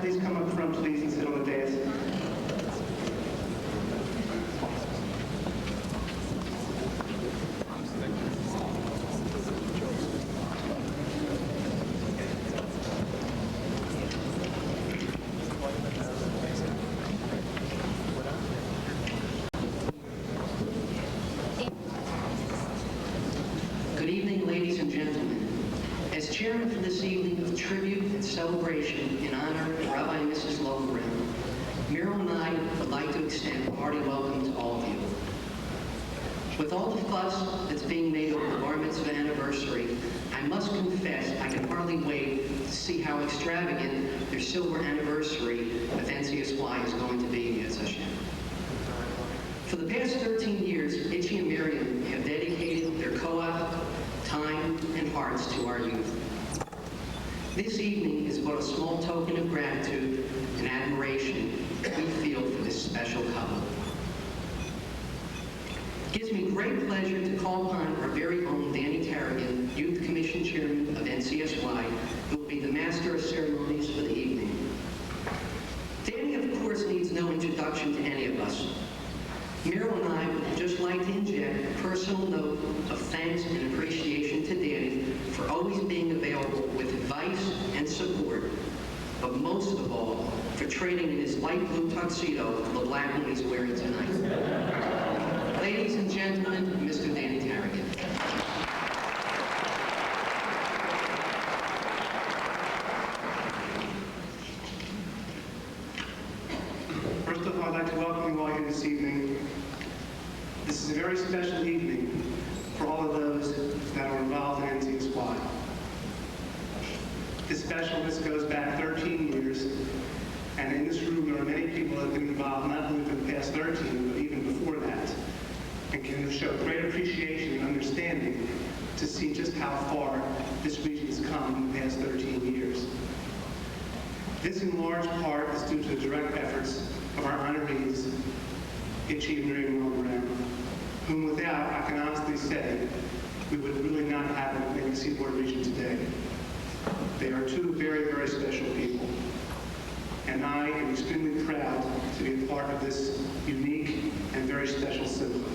Please come up front, please, and sit on the dais. Good evening, ladies and gentlemen. As chairman for this evening of tribute and celebration in honor of Rabbi and Mrs. Lowenbraun, Muriel and I would like to extend a hearty welcome to all of you. With all the fuss that's being made over the Bar Mitzvah anniversary, I must confess I can hardly wait to see how extravagant their silver anniversary of NCSY is going to be, Yetz Hashem. For the past 13 years, Itchy and Miriam have dedicated their koach, time, and hearts to our youth. This evening is but a small token of gratitude and admiration we feel for this special couple. It gives me great pleasure to call upon our very own Danny Tarragon, Youth Commission Chairman of NCSY, who will be the master of ceremonies for the evening. Danny, of course, needs no introduction to any of us. Muriel and I would just like to inject a personal note of thanks and appreciation to Danny for always being available with advice and support, but most of all, for trading in his light blue tuxedo for the black one he's wearing tonight. Ladies and gentlemen, Mr. Danny Tarragon. First of all, I'd like to welcome you all here this evening. This is a very special evening for all of those that are involved in NCSY. This specialness goes back 13 years, and in this room there are many people that have been involved not only for the past 13, but even before that, and can show great appreciation and understanding to see just how far this region has come in the past 13 years. This in large part is due to the direct efforts of our honorees, Chief Miriam Lowenbraun, whom without, I can honestly say, we would really not have in the Seaboard region today. They are two very, very special people. And I am extremely proud to be a part of this unique and very special symbol.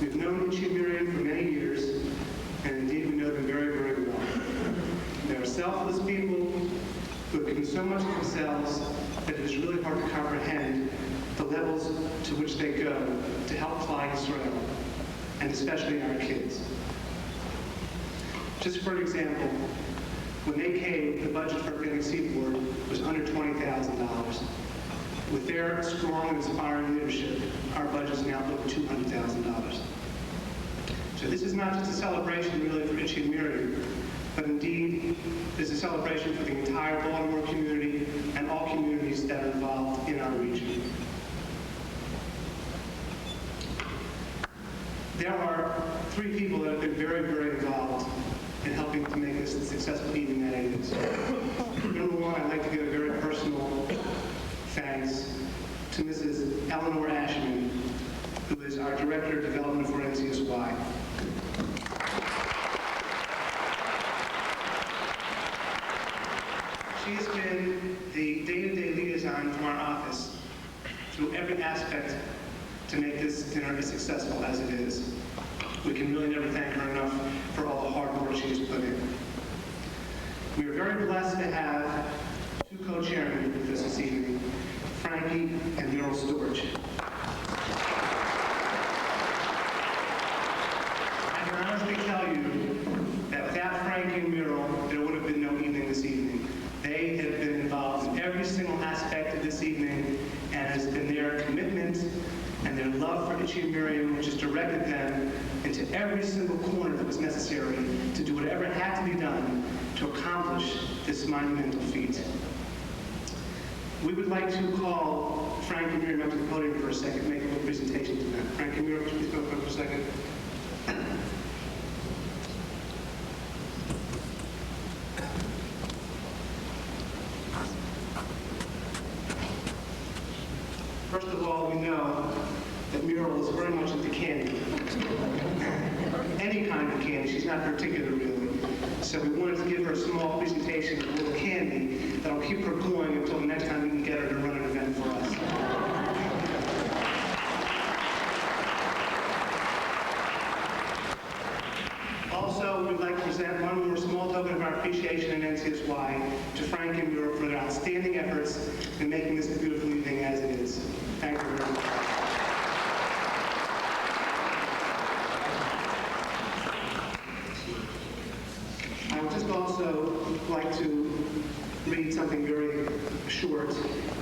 We've known Chief Miriam for many years, and indeed we know them very, very well. They are selfless people who have given so much of themselves that it is really hard to comprehend the levels to which they go to help fly Israel, and especially our kids. Just for example, when they came, the budget for getting Seaboard was under $20,000. With their strong and inspiring leadership, our budget is now over $200,000. So this is not just a celebration really for Itchy and Miriam, but indeed is a celebration for the entire Baltimore community and all communities that are involved in our region. There are three people that have been very, very involved in helping to make this a successful evening that it is. Number one, I'd like to give a very personal thanks to Mrs. Eleanor Ashman, who is our Director of Development for NCSY. She's been the day-to-day liaison from our office through every aspect to make this dinner as successful as it is. We can really never thank her enough for all the hard work she has put in. We are very blessed to have two co-chairmen with us this evening, Frankie and Meryl Storch. I can honestly tell you that without Frankie and Meryl, there would have been no evening this evening. They have been involved in every single aspect of this evening, and has been their commitment and their love for Itchy and Miriam, which has directed them into every single corner that was necessary to do whatever had to be done to accomplish this monumental feat. We would like to call Frank and Miriam up to the podium for a second, make a little presentation to them. Frank and Miriam, please come up for a second. First of all, we know that Meryl is very much into candy. Any kind of candy, she's not particular really. So we wanted to give her a small presentation of a little candy that'll keep her going until the next time we can get her to run an event for us. Also, we'd like to present one more small token of our appreciation in NCSY to Frank and Meryl for their outstanding efforts in making this a beautiful evening as it is. Thank you very much. I would just also like to read something very short.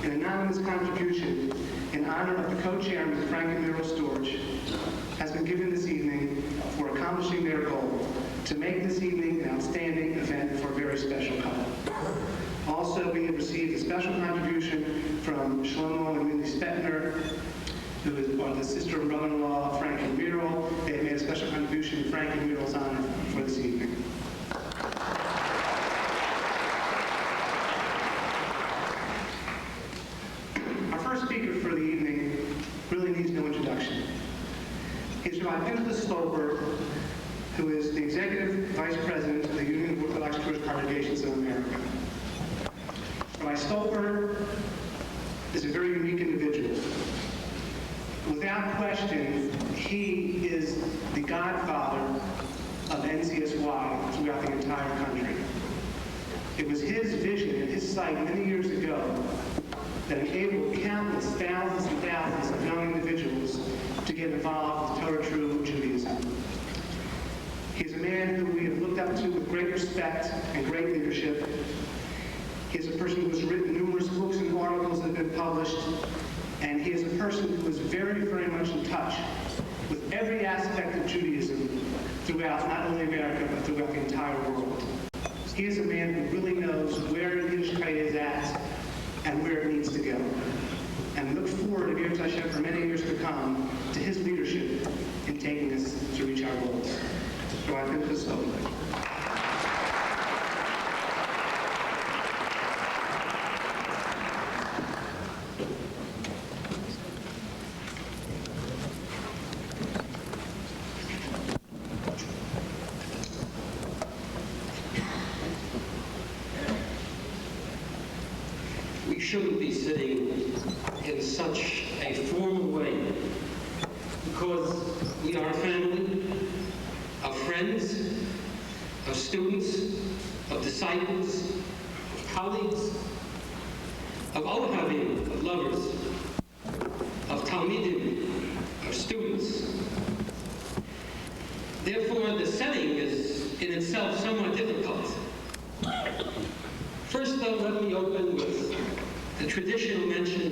An anonymous contribution in honor of the co-chairman, Frank and Meryl Storch, has been given this evening for accomplishing their goal to make this evening an outstanding event for a very special couple. Also, we have received a special contribution from Shlomo and Mindy Spetner, who are the sister and brother-in-law of Frank and Meryl. They have made a special contribution in Frank and Meryl's honor for this evening. Our first speaker for the evening really needs no introduction. He's Rabbi Beth, who is the Executive Vice President of the Union of Orthodox Jewish Congregations of America. Rabbi Stolper is a very unique individual. Without question, he is the godfather of NCSY throughout the entire country. It was his vision and his sight many years ago that enabled countless thousands and thousands of young individuals to get involved with Torah true Judaism. He's a man who we have looked up to with great respect and great leadership. He is a person who has written numerous books and articles that have been published, and he is a person who is very, very much in touch with every aspect of Judaism throughout not only America, but throughout the entire world. He is a man who really knows where Yiddishkeit is at and where it needs to go. And look forward, if Yirtzeh Hashem, for many years to come, to his leadership in taking us to reach our goals. So I think this over. We shouldn't be sitting in such a formal way because we are a family of friends, of students, of disciples, of colleagues, of Ohavim, of lovers, of Talmidim, of students. Therefore, the setting is in itself somewhat difficult. First, though, let me open with the traditional mention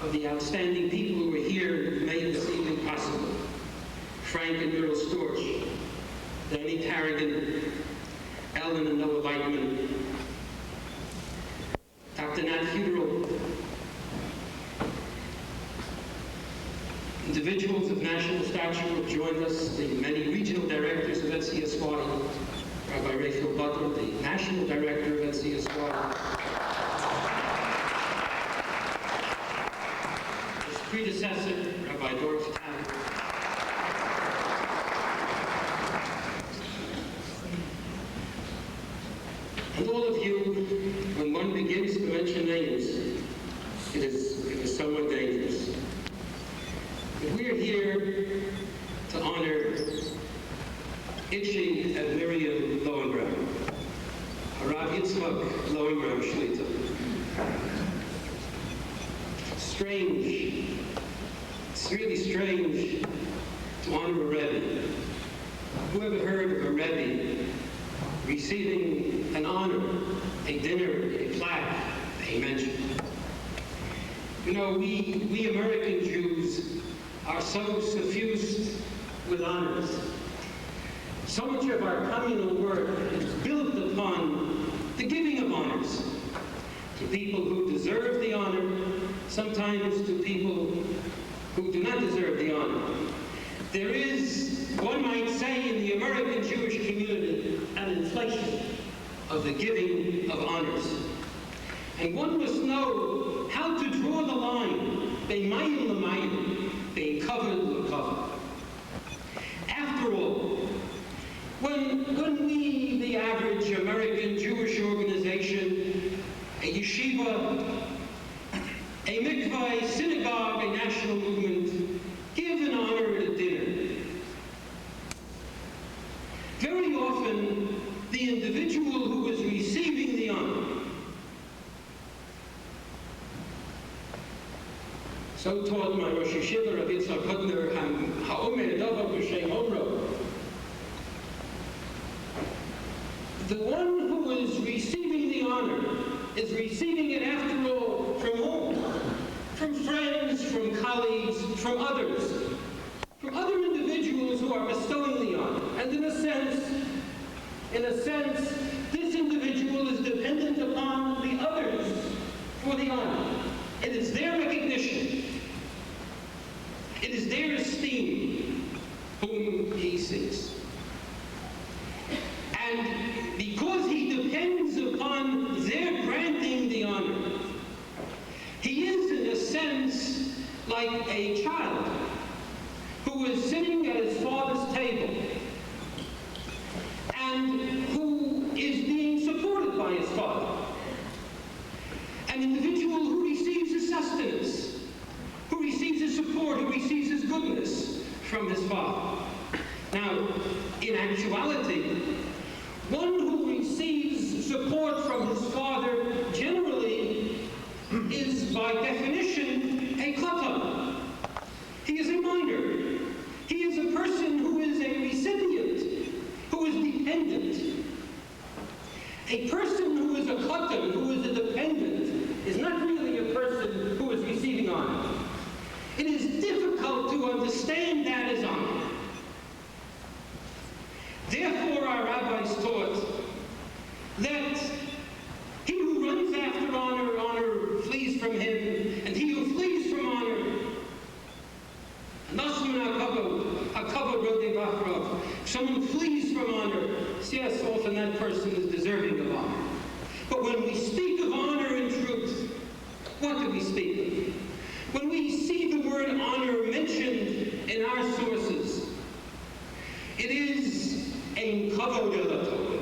of the outstanding people who were here who made this evening possible. Frank and Muriel Storch, Danny Tarragon, Ellen and Noah Weidman, Dr. Nat Fuderal, individuals of national stature who have joined us, the many regional directors of NCSY, Rabbi Raphael Butler, the national director of NCSY, his predecessor, Rabbi Dorf Tam, and all of you, when one begins to mention names, it is somewhat dangerous. But we are here to honor Itchy and Miriam Lowenbraun, Rabbi Lowenbraun Shlita. Strange, it's really strange to honor a Rebbe. Who ever heard of a Rebbe receiving an honor, a dinner, a plaque, a mention? You know, we American Jews are so suffused with honors. So much of our communal work is built upon the giving of honors to people who deserve the honor, sometimes to people who do not deserve the honor. There is, one might say, in the American Jewish community, an inflation of the giving of honors. And one must know how to draw the line, be'mayim l'mayim, being covered l'cover. After all, when we, the average American Jewish organization, a yeshiva, a mikvah, a synagogue, a national movement, give an honor at a dinner, very often the individual who is receiving the honor, so taught my Rosh Yeshiva, Rabbi Yitzhak Hudner, ha'omer davar b'shem omro. The one who is receiving the honor is receiving it, after all, from whom? From friends, from colleagues, from others, from other individuals who are bestowing the honor. And in a sense, this individual is dependent upon the others for the honor. It is their recognition. It is their esteem whom he sees. And because he depends upon their granting the honor, he is, in a sense, like a child who is sitting at his father's table and who is being supported by his father. An individual who receives his sustenance, who receives his support, who receives his goodness from his father. Now, in actuality, one who receives support from his father generally is, by definition, a katan. He is a minor. He is a person who is a recipient, who is dependent. A person who is a katan, who is a dependent, is not really a person who is receiving honor. It is difficult to understand that as honor. If someone flees from honor, yes, often that person is deserving of honor. But when we speak of honor in truth, what do we speak of? When we see the word honor mentioned in our sources, it is ein kavod el Torah.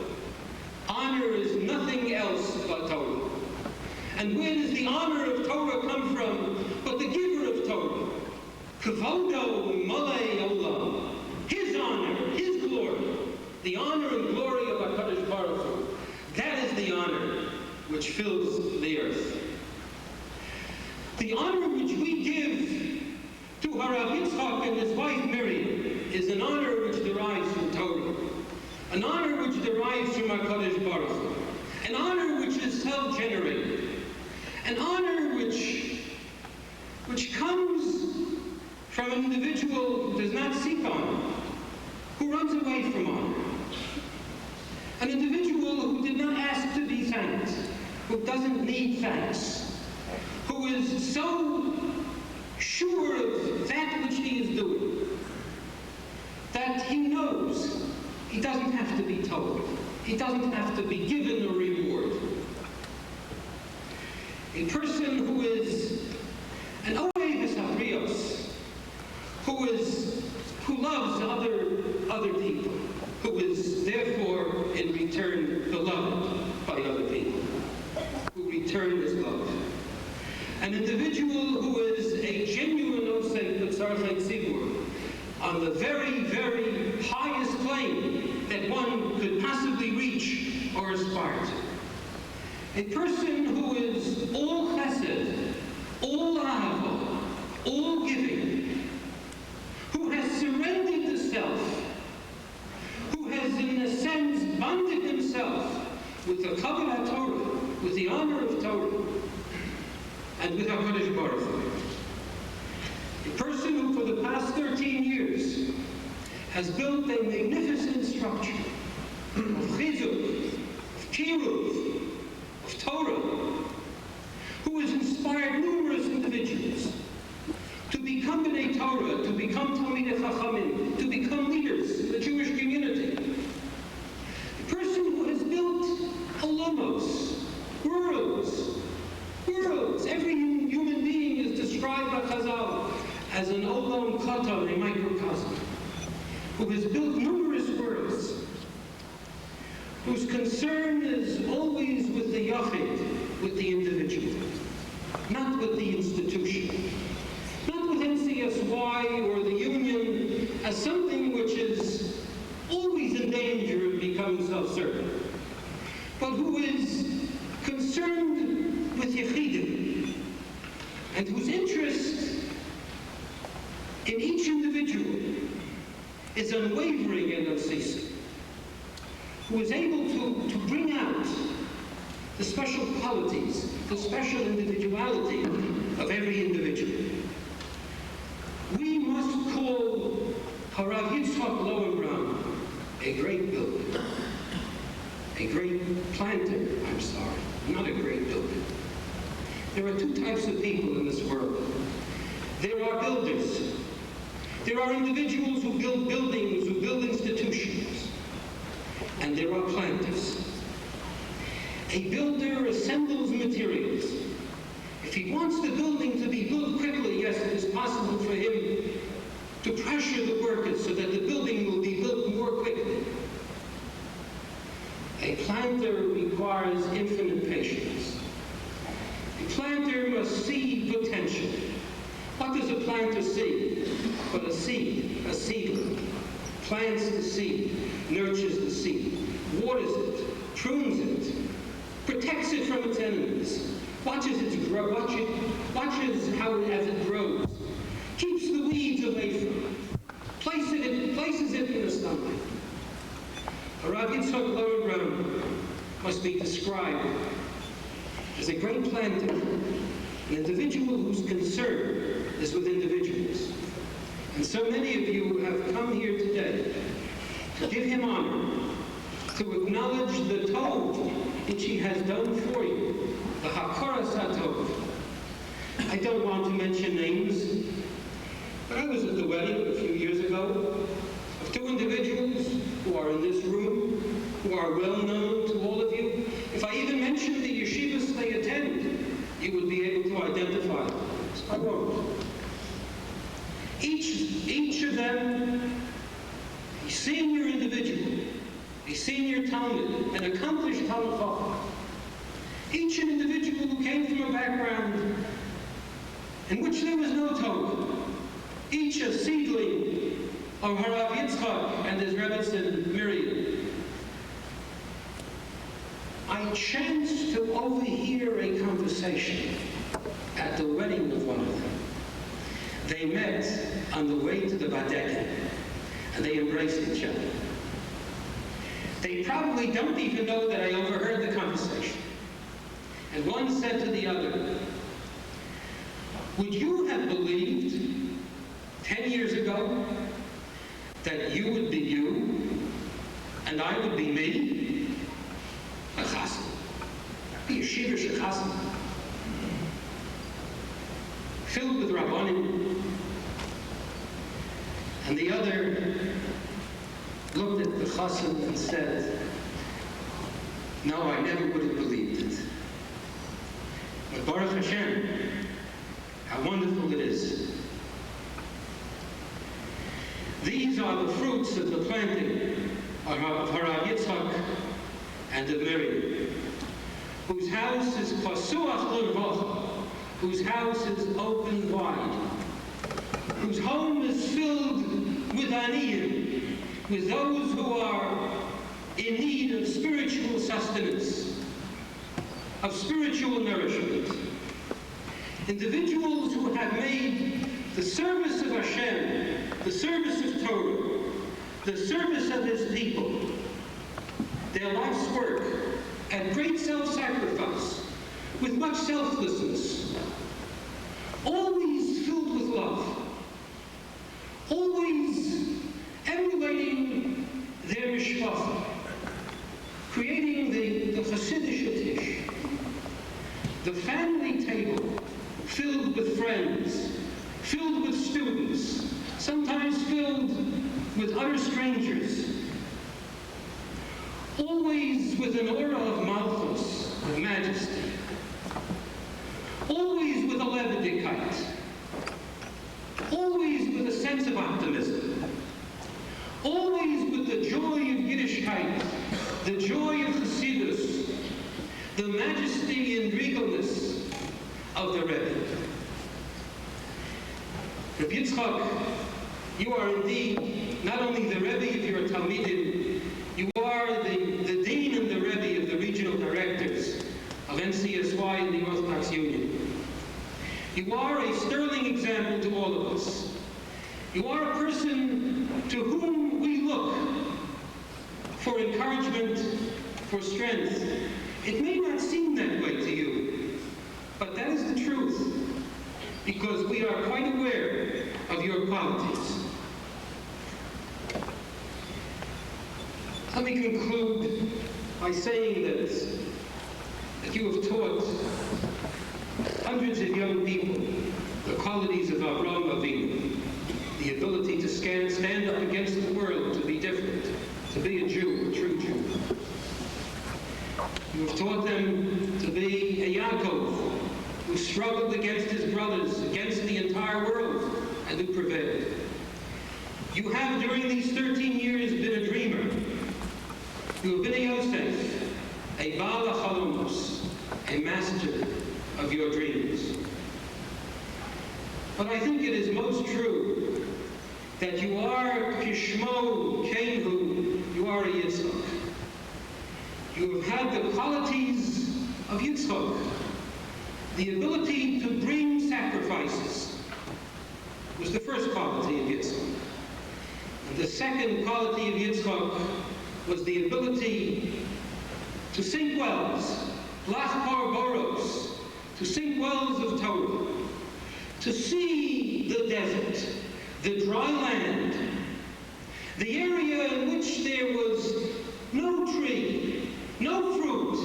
Honor is nothing else but Torah. And where does the honor of Torah come from but the giver of Torah? Kavodo malei olam. His honor, his glory, the honor and glory of HaKadosh Baruch Hu. That is the honor which fills the earth. The honor which we give to Harav Yitzchak and his wife Miriam is an honor which derives from Torah, an honor which derives from HaKadosh Baruch Hu, an honor which is self-generated, an honor which comes from an individual who does not seek honor, who runs away from honor, an individual who did not ask to be thanked, who doesn't need thanks, who is so sure of that which he is doing, that he knows he doesn't have to be told, he doesn't have to be given a reward. A person who is an oeves habrios, who loves other people, who is therefore in return beloved by other people, who return his love. An individual who is a genuine osek b'tzarchei Seaboard, on the very, very highest plane that one could possibly reach or aspire to. A person who is all chesed, all ahava, all giving, who has surrendered the self, who has in a sense bonded himself with the kavod HaTorah, with the honor of Torah, and with HaKadosh Baruch Hu. A person who for the past 13 years has built a magnificent structure of chizuk, of kiruv, of Torah, who has inspired numerous individuals to become B'nai Torah, to become Talmidei Chachamim, to become leaders in the Jewish community. A person who has built olamos, worlds. Every human being is described by Chazal as an olam katan, a microcosm, who has built numerous worlds, whose concern is always with the yachid, with the individual, not with the institution, not with NCSY or the union as something which is always in danger of becoming self-serving, but who is concerned with Yechidim, and whose interest in each individual is unwavering and unceasing, who is able to bring out the special qualities, the special individuality of every individual. We must call Harav Yitzchak Lowenbraun a great builder, a great planter, not a great builder. There are two types of people in this world. There are builders. There are individuals who build buildings, who build institutions. And there are planters. A builder assembles materials. If he wants the building to be built quickly, yes, it is possible for him to pressure the workers so that the building will be built more quickly. A planter requires infinite patience. A planter must see potential. What does a planter see? But a seed, a seedling. Plants the seed, nurtures the seed, waters it, prunes it, protects it from its enemies, watches it grow, watches how as it grows, keeps the weeds away from it, places it in the sunlight. Rabbi Lowenbraun must be described as a great planter, an individual whose concern is with individuals. And so many of you have come here today to give him honor, to acknowledge the tov which he has done for you, the hakaras hatov. I don't want to mention names, But I was at the wedding a few years ago of two individuals who are in this room, who are well known to all of you. If I even mentioned the yeshivas they attend, you would be able to identify them. I won't. Each of them, a senior individual, a senior Talmud, an accomplished Talmud Chacham. Each an individual who came from a background in which there was no Torah. Each a seedling of Harav Yitzchak and his Rebbetzin Miriam. I chanced to overhear a conversation at the wedding of one of them. They met on the way to the Badeket, and they embraced each other. They probably don't even know that I overheard the conversation. And one said to the other, would you have believed 10 years ago that you would be you and I would be me? A chassan. Be a yeshivish chassan. Filled with rabbanim. And the other looked at the chassan and said, no, I never would have believed it. But Baruch Hashem, how wonderful it is. These are the fruits of the planting of Harav Yitzchak and of Miriam, whose house is pasuach l'rvocha, whose house is open wide, whose home is filled with aniyim, with those who are in need of spiritual sustenance, of spiritual nourishment. Individuals who have made the service of Hashem, the service of Torah, the service of His people, their life's work, at great self-sacrifice, with much selflessness, always filled with love, always emulating their mishpacha, creating the Hasidic tish, the family table filled with friends, filled with students, sometimes filled with utter strangers, always with an aura of malchus, of majesty, always with a levitikite, always with a sense of optimism, always with the joy of Yiddishkeit, the joy of Chassidus, the majesty and regalness of the Rebbe. Rabbi Yitzchak, you are indeed not only the Rebbe of your Talmidim, you are the Dean and the Rebbe of the regional directors of NCSY and the Orthodox Union. You are a sterling example to all of us. You are a person to whom we look for encouragement, for strength. It may not seem that way to you, but that is the truth, because we are quite aware of your qualities. Let me conclude by saying that you have taught hundreds of young people the qualities of Avraham Avinu, the ability to stand up against the world, to be different, to be a Jew, a true Jew. You have taught them to be a Yaakov, who struggled against his brothers, against the entire world, and who prevailed. You have, during these 13 years, been a dreamer. You have been a Yosef, a Baal HaChalomos, a master of your dreams. But I think it is most true that you are Kishmo Kenhu, you are a Yitzchak. You have had the qualities of Yitzchak, the ability to bring sacrifices was the first quality of Yitzchak. And the second quality of Yitzchak was the ability to sink wells, lachpar boros, to sink wells of Torah, to see the desert, the dry land, the area in which there was no tree, no fruit,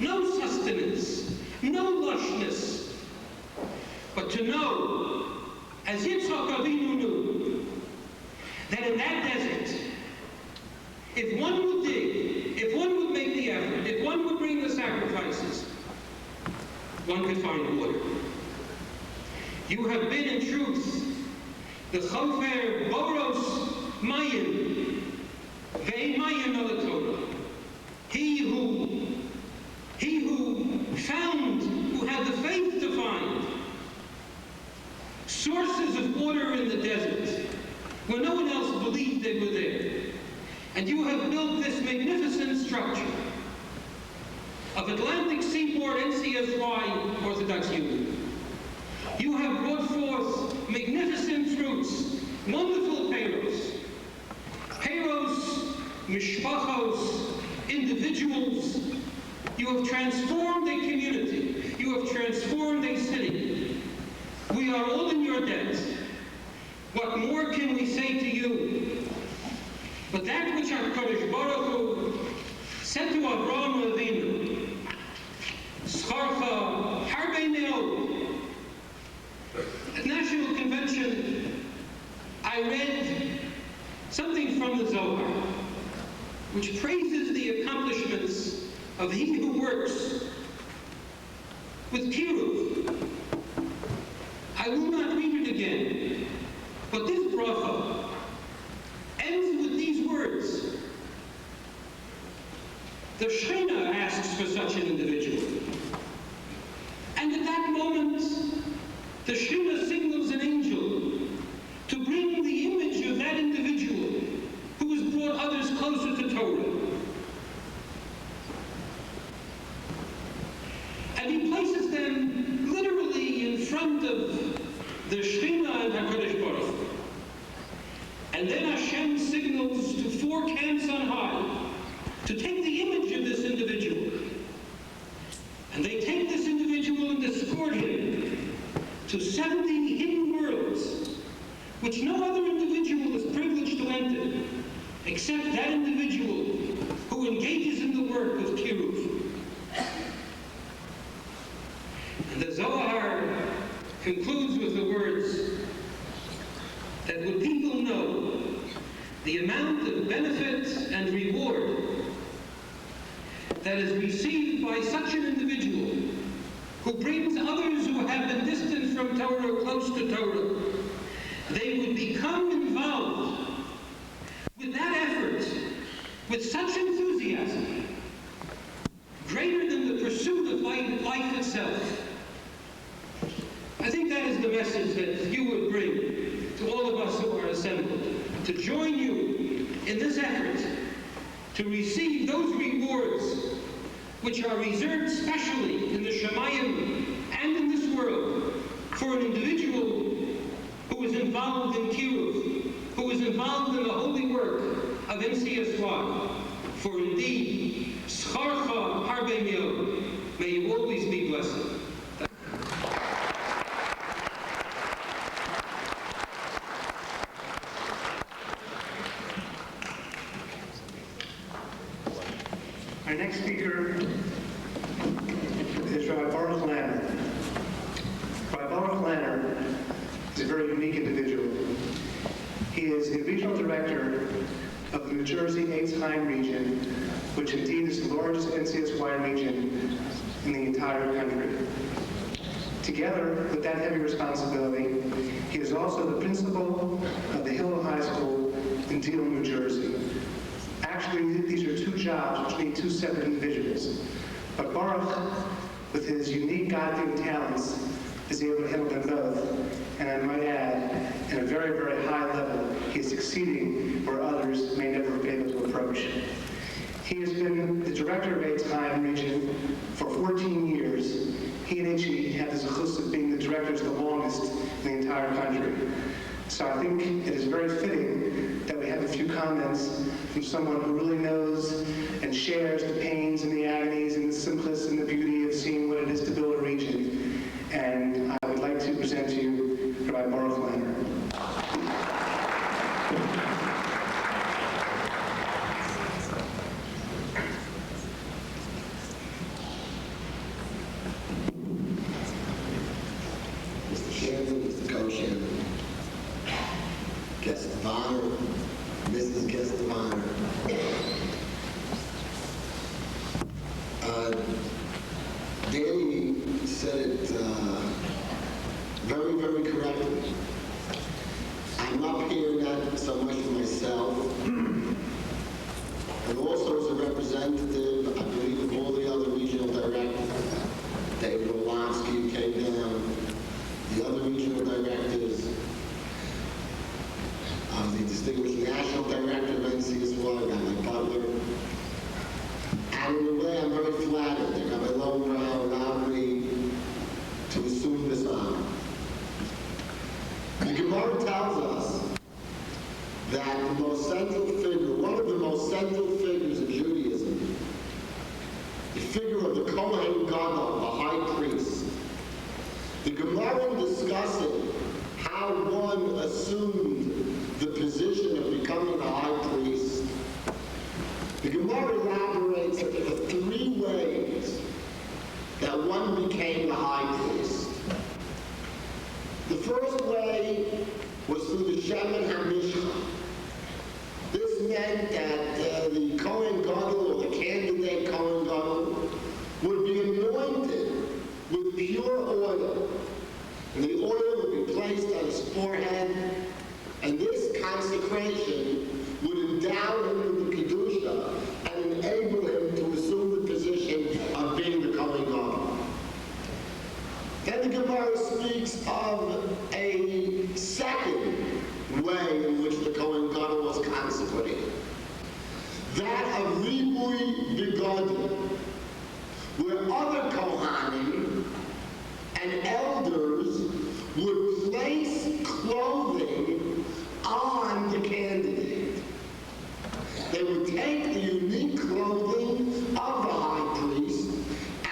no sustenance, no lushness, but to know, as Yitzchak Avinu knew, that in that desert, if one would dig, if one would make the effort, if one would bring the sacrifices, one could find water. You have been in truth the chofer boros mayim, ve'ein mayim el Torah. He who found, who had the faith to find sources of water in the desert when no one else believed they were there. And you have built this magnificent structure of Atlantic Seaboard NCSY Orthodox Union. You have brought forth magnificent fruits, wonderful payros, mishpachos, individuals. You have transformed a community. You have transformed a city. We are all in your debt. What more can we say to you? But that which our Kodesh Baruch Hu said to Avraham Avinu, Scharcha Harbe Me'od. At National Convention, I read something from the Zohar, which praises the accomplishments of he who works with kiruv. I will not read it again, but this bracha ends with these words. The Shekhinah asks for such an individual. And at that moment, the Shekhinah signals an angel to bring the image of that individual who has brought others closer to Torah. And he places them literally in front of the Shekhinah and HaKadosh Baruch Hu. And then Hashem signals to 4 camps on high to take the image of this individual. And they take this individual and escort him to 70 hidden worlds, which no other individual is privileged to enter, except that individual who engages in the work of kiruv. And the Zohar concludes with the words that would people know the amount of benefit and reward that is received by such an individual who brings others who have been distant from Torah close to Torah, they would become involved with that effort with such enthusiasm, greater than the pursuit of life itself. I think that is the message that you would bring to all of us who are assembled, to join you in this effort to receive those rewards which are reserved specially in the Shemayim and in this world for an individual who is involved in kiruv, who is involved in the holy work of NCSY. For indeed, Scharcha Harbe Me'od, may you always be blessed. Our next speaker is Rabbi Baruch Lanner. Rabbi Baruch Lanner is a very unique individual. He is the regional director of the New Jersey Eitz Chaim region, which indeed is the largest NCSY region in the entire country. Together with that heavy responsibility, he is also the principal of the Hillel High School in Deal, New Jersey. Actually, these are 2 jobs which need 2 separate individuals. But Baruch, with his unique God-given talents, is able to handle them both. And I might add, in a very, very high level, he is succeeding where others may never be able to approach. He has been the director of Eitz Chaim region for 14 years. He and HE have the zechus of being the directors the longest in the entire country. So I think it is very fitting that we have a few comments from someone who really knows and shares the pains and the agonies and the simplicity and the beauty of seeing what it is to build a region. And I would like to present to you Rabbi Baruch Lanner. Mr. Chairman, Mr. Co-Chairman, guests of honor, Mrs. Guest of Honor. Danny said it very, very correctly. I'm up here not so much for myself, and also as a representative, I believe, of all the other regional directors. David Orlowski, who came down, the other regional directors, the distinguished national director of NCSY, Rabbi Butler. And in a way, I'm very flattered that Rabbi Lowenbraun allowed me to assume this honor. The Gemara tells us that the most central figure, one of the most central figures of Judaism, the figure of the Kohen Gadol, the high priest. The Gemara discussing how one assumed the position of becoming a high priest. The Gemara elaborates the three ways that one became the high priest. The first way was through the Shemen HaMishcha. This meant that the Kohen Gadol, or the candidate Kohen Gadol, would be anointed with pure oil. And the oil would be placed on his forehead, and this consecration would endow him with the Kedusha and enable him to assume the position of being the Kohen Gadol. Then the Gemara speaks of a second way in which the Kohen Gadol was consecrated. That of Ribui Begodim, where other Kohanim and elders would place clothing on the candidate. They would take the unique clothing of the high priest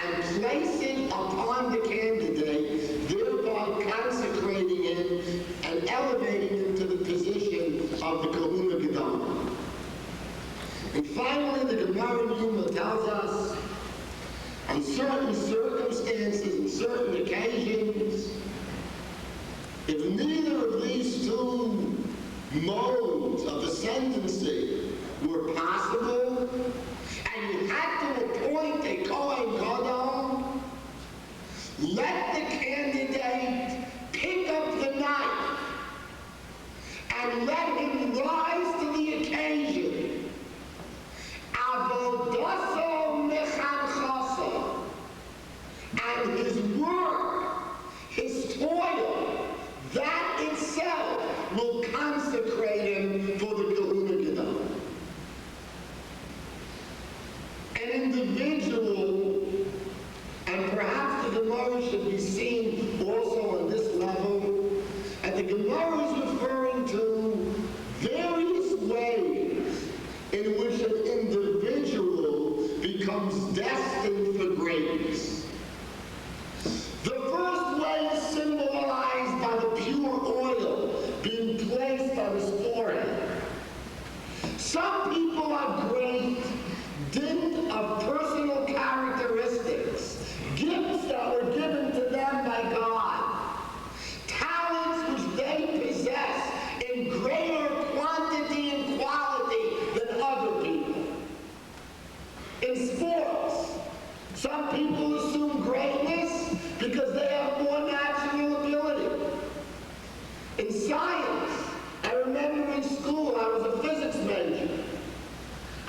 and place it upon the candidate, thereby consecrating him and elevating him to the position of the Kahuna Gadol. And finally, the Gemara Yuma tells us, on certain circumstances and certain occasions, if neither of these two modes of ascendancy were possible, and you had to appoint a Kohen Gadol, let the candidate pick up the knife and let him rise to the occasion. Avodaso mechanchaso, and his work, his toil, that itself will consecrate him for the Kahuna Gadol. An individual, and perhaps the Gemara should be seen also on this level, and the Gemara is referring to various ways in which an individual becomes destined for greatness. The first way is symbolized by the pure oil being placed on his forehead. Some people are great dint of personal characteristics, gifts that were given to them by God, talents which they possess in greater quantity and quality than other people. In sports, some people assume greatness because they have more natural ability. In science, I remember in school, I was a physics major.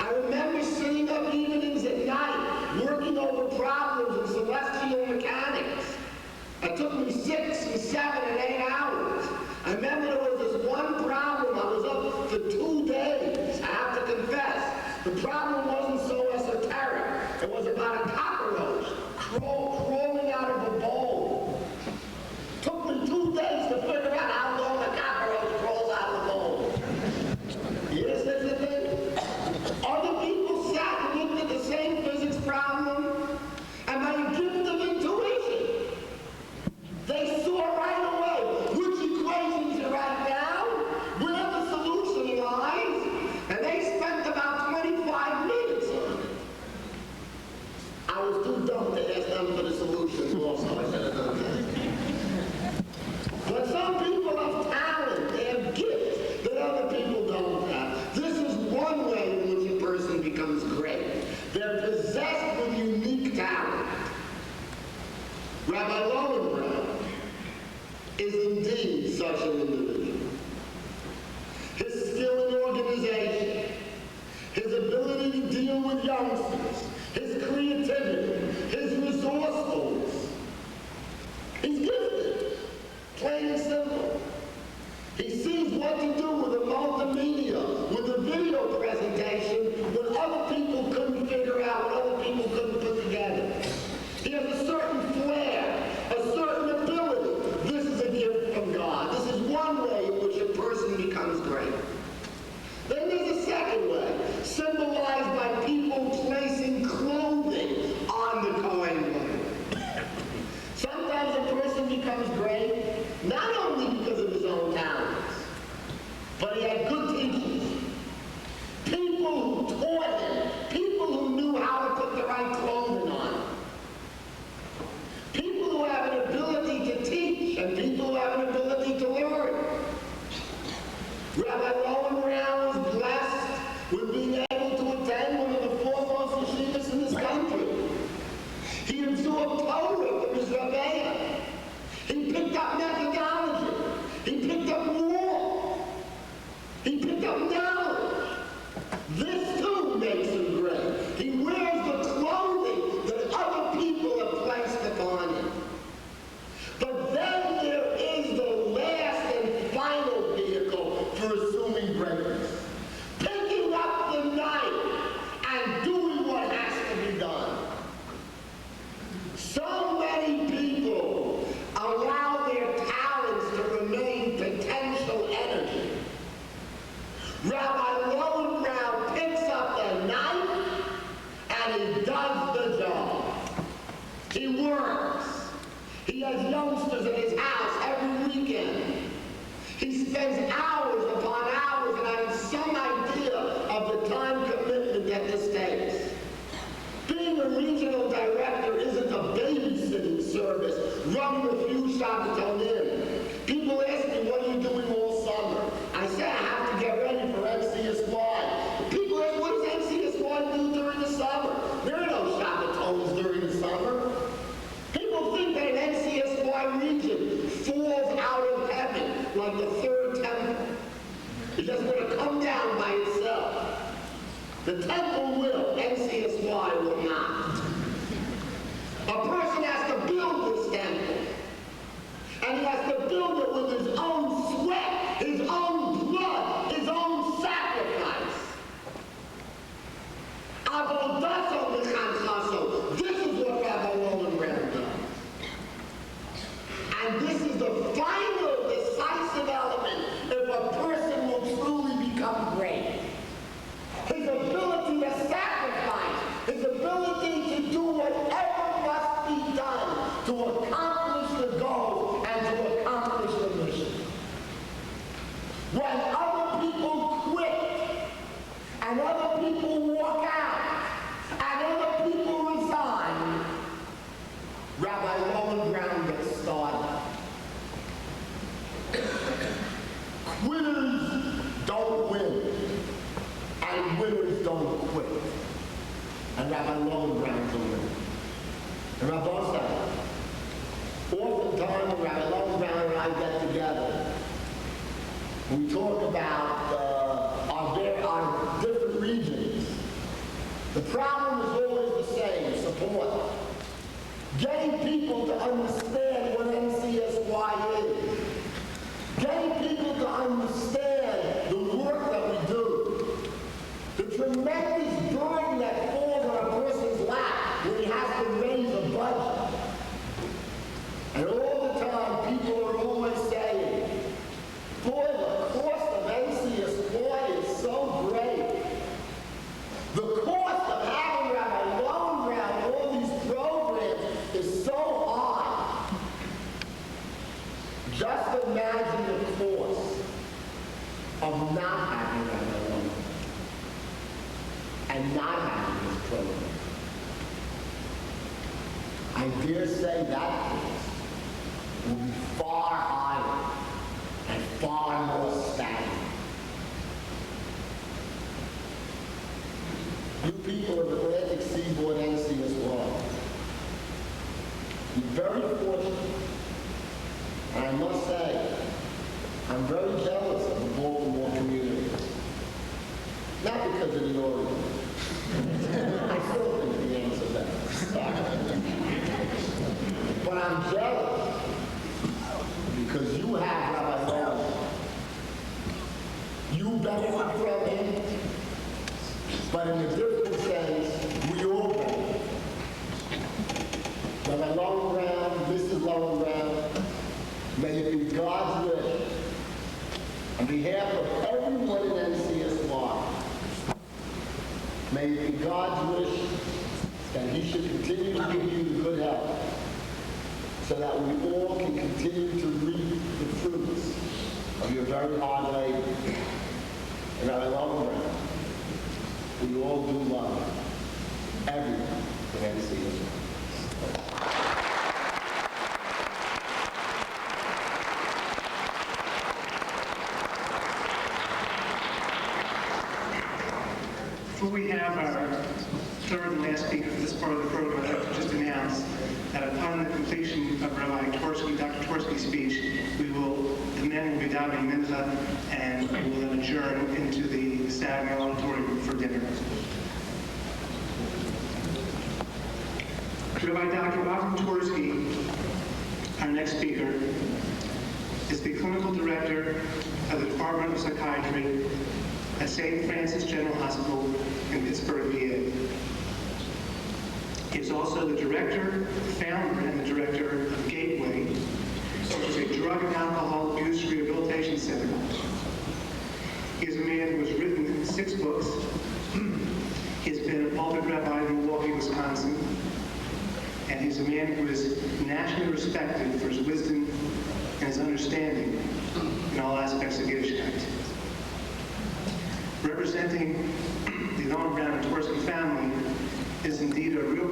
I remember sitting up evenings at night, working over problems in celestial mechanics. It took me 6 and 7 and 8 hours. I remember there was this one problem, I was up for 2 days, I have to confess. The problem wasn't so esoteric. It was about a cockroach crawling out of a bowl. Took me 2 days to figure out how long a cockroach crawls out of a bowl. Yes, that's the thing. Other people sat and looked at the same physics problem, and by a gift of intuition, they saw right away which equations to write down, where the solution lies, and they spent about 25 Lowenbraun was blessed with being able to attend one of the foremost yeshivas in this country. He absorbed Torah from his Rabbi. He picked up methodology. He picked up law. He picked up knowledge. This too makes him great. He wears the clothing that other people have placed upon him. But then there is the last and final vehicle for assuming greatness. Picking up the knife and doing what has to be done. So many people allow their talents to remain potential energy. Rabbi Lowenbraun picks up the knife and he does the job. He works. He has youngsters at his house every weekend. He spends hours upon hours and has some idea of the time commitment that this takes. Being a regional director isn't a babysitting service, running a few Shabbaton in. People ask me, what are you doing all summer? I say, I have to get ready for NCSY. People ask, what does NCSY do during the summer? There are no Shabbatons during the summer. People think that an NCSY region falls out of heaven like the third temple. It's just going to come down by itself. The temple will, NCSY will not. A person has to build this temple. And he has to build it with his own sweat, his own blood, his own sacrifice. Avodato mechanchaso. This is what Rabbi Lowenbraun does. And this is the final decisive element if a person will truly become great. His ability to sacrifice, his ability to do whatever must be done to accomplish the goal and to accomplish the mission. When other people quit, and other people walk out, and other people resign, Rabbi Lowenbraun gets started. Quitters don't win. And winners don't quit. And Rabbi Lowenbraun's a winner. And Rabbi said, oftentimes when Rabbi Lowenbraun and I get together, we talk about our different regions. The problem is always the same, support. Getting people to understand what NCSY is. Getting people to understand the work that we do. The tremendous burden that falls on a person's lap when he has to raise a budget. And all the time, people are always saying, boy, the cost of NCSY is so great. The cost of having Rabbi Lowenbraun and all these programs is so high. Just imagine the cost of not having Rabbi Lowenbraun and not having this program. I dare say that cost will be far higher and far more staggering. You people of the Atlantic Seaboard NCSY, you're very fortunate. And I must say, I'm very jealous of the Baltimore community. Not because of the Orient. I still think the answer is that. But I'm jealous because you have Rabbi Lowenbraun. You benefit from him, but in a different sense, we all benefit. Rabbi Lowenbraun, Mrs. Lowenbraun, may it be God's wish, on behalf of everyone in NCSY, may it be God's wish that he should continue to give you the good health so that we all can continue to reap the fruits of your very hard labor. And Rabbi Lowenbraun, we all do love everyone in NCSY. Before we have our third and last speaker for this part of the program, I'd like to just announce that upon the completion of Rabbi Torsky, Dr. Torsky's speech, the men will be davening mincha, and we will then adjourn into the Saturday auditorium for dinner. Rabbi Dr. Rabbi Torsky, our next speaker, is the clinical director of the Department of Psychiatry at St. Francis General Hospital in Pittsburgh, VA. He is also the director, founder, and the director of Gateway, which is a drug and alcohol abuse rehabilitation center. He is a man who has written 6 books. He has been a pulpit rabbi in Milwaukee, Wisconsin, and he's a man who is nationally respected for his wisdom and his understanding in all aspects of Yiddishkeit. Representing the Lowenbraun and Torsky family is indeed a real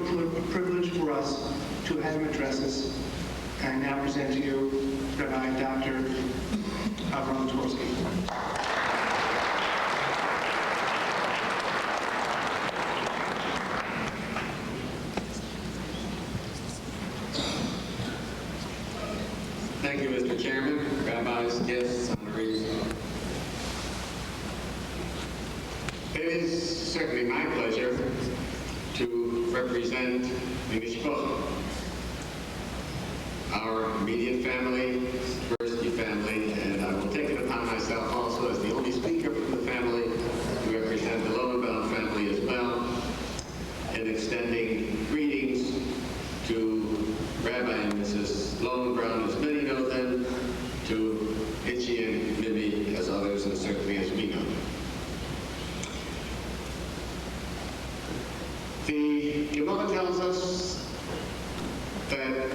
privilege for us to have him address us. And I now present to you Rabbi Dr. Rabbi Torsky. Thank you, Mr. Chairman, rabbis, guests, honorees. It is certainly my pleasure to represent the Mishpocha, our immediate family, Tversky family, and I will take it upon myself also as the only speaker from the family to represent the Lowenbraun family as well, in extending greetings to Rabbi and Mrs. Lowenbraun, as many know them, to Itchy and Mimi, as others, and certainly as we know them. The Gemara tells us that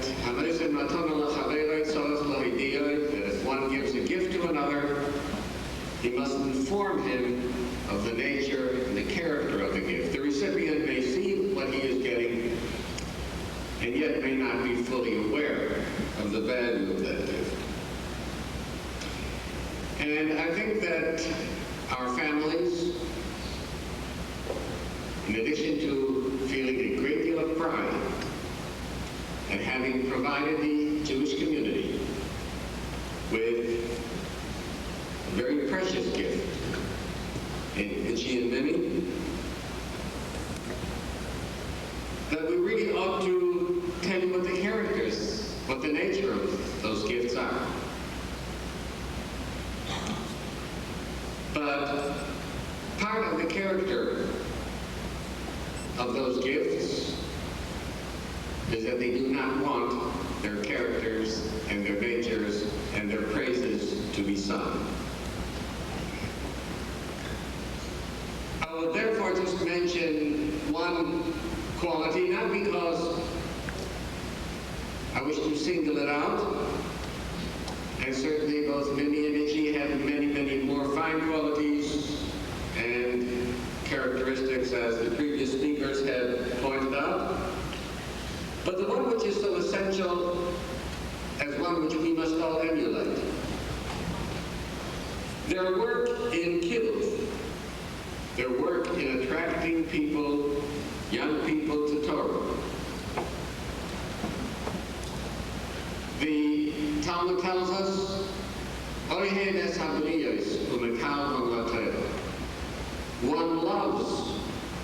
if one gives a gift to another, he must inform him of the nature and the character of the gift. The recipient may see what he is getting and yet may not be fully aware of the value of that gift. And I think that our families, in addition to feeling a great deal of pride at having provided the Jewish community with a very precious gift in Itchy and Mimi, that we really ought to tell you what the characters, what the nature of those gifts are. But part of the character of those gifts is that they do not want their characters and their natures and their praises to be sung. I will therefore just mention one quality, not because I wish to single it out, and certainly both Mimi and Itchy have many, many more fine qualities and characteristics, as the previous speakers have pointed out, but the one which is so essential as one which we must all emulate. Their work in kibbutz, their work in attracting people, young people to Torah. The Talmud tells us, one loves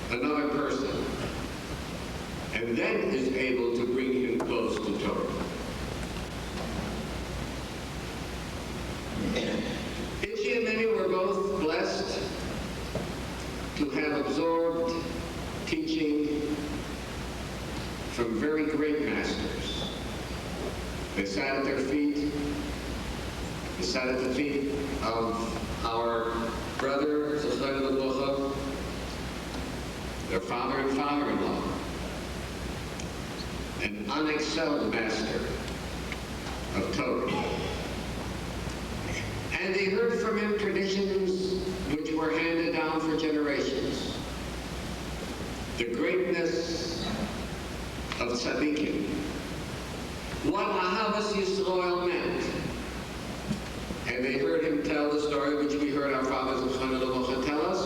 another person and then is able to bring him close to Torah. Itchy and Mimi were both blessed to have absorbed teaching from very great masters. They sat at their feet. They sat at the feet of our brother, their father and father-in-law, an unexcelled master of Torah. And they heard from him traditions which were handed down for generations. The greatness of tzaddikim, what Ahavas Yisrael meant. And they heard him tell the story which we heard our fathers of Chanukah tell us,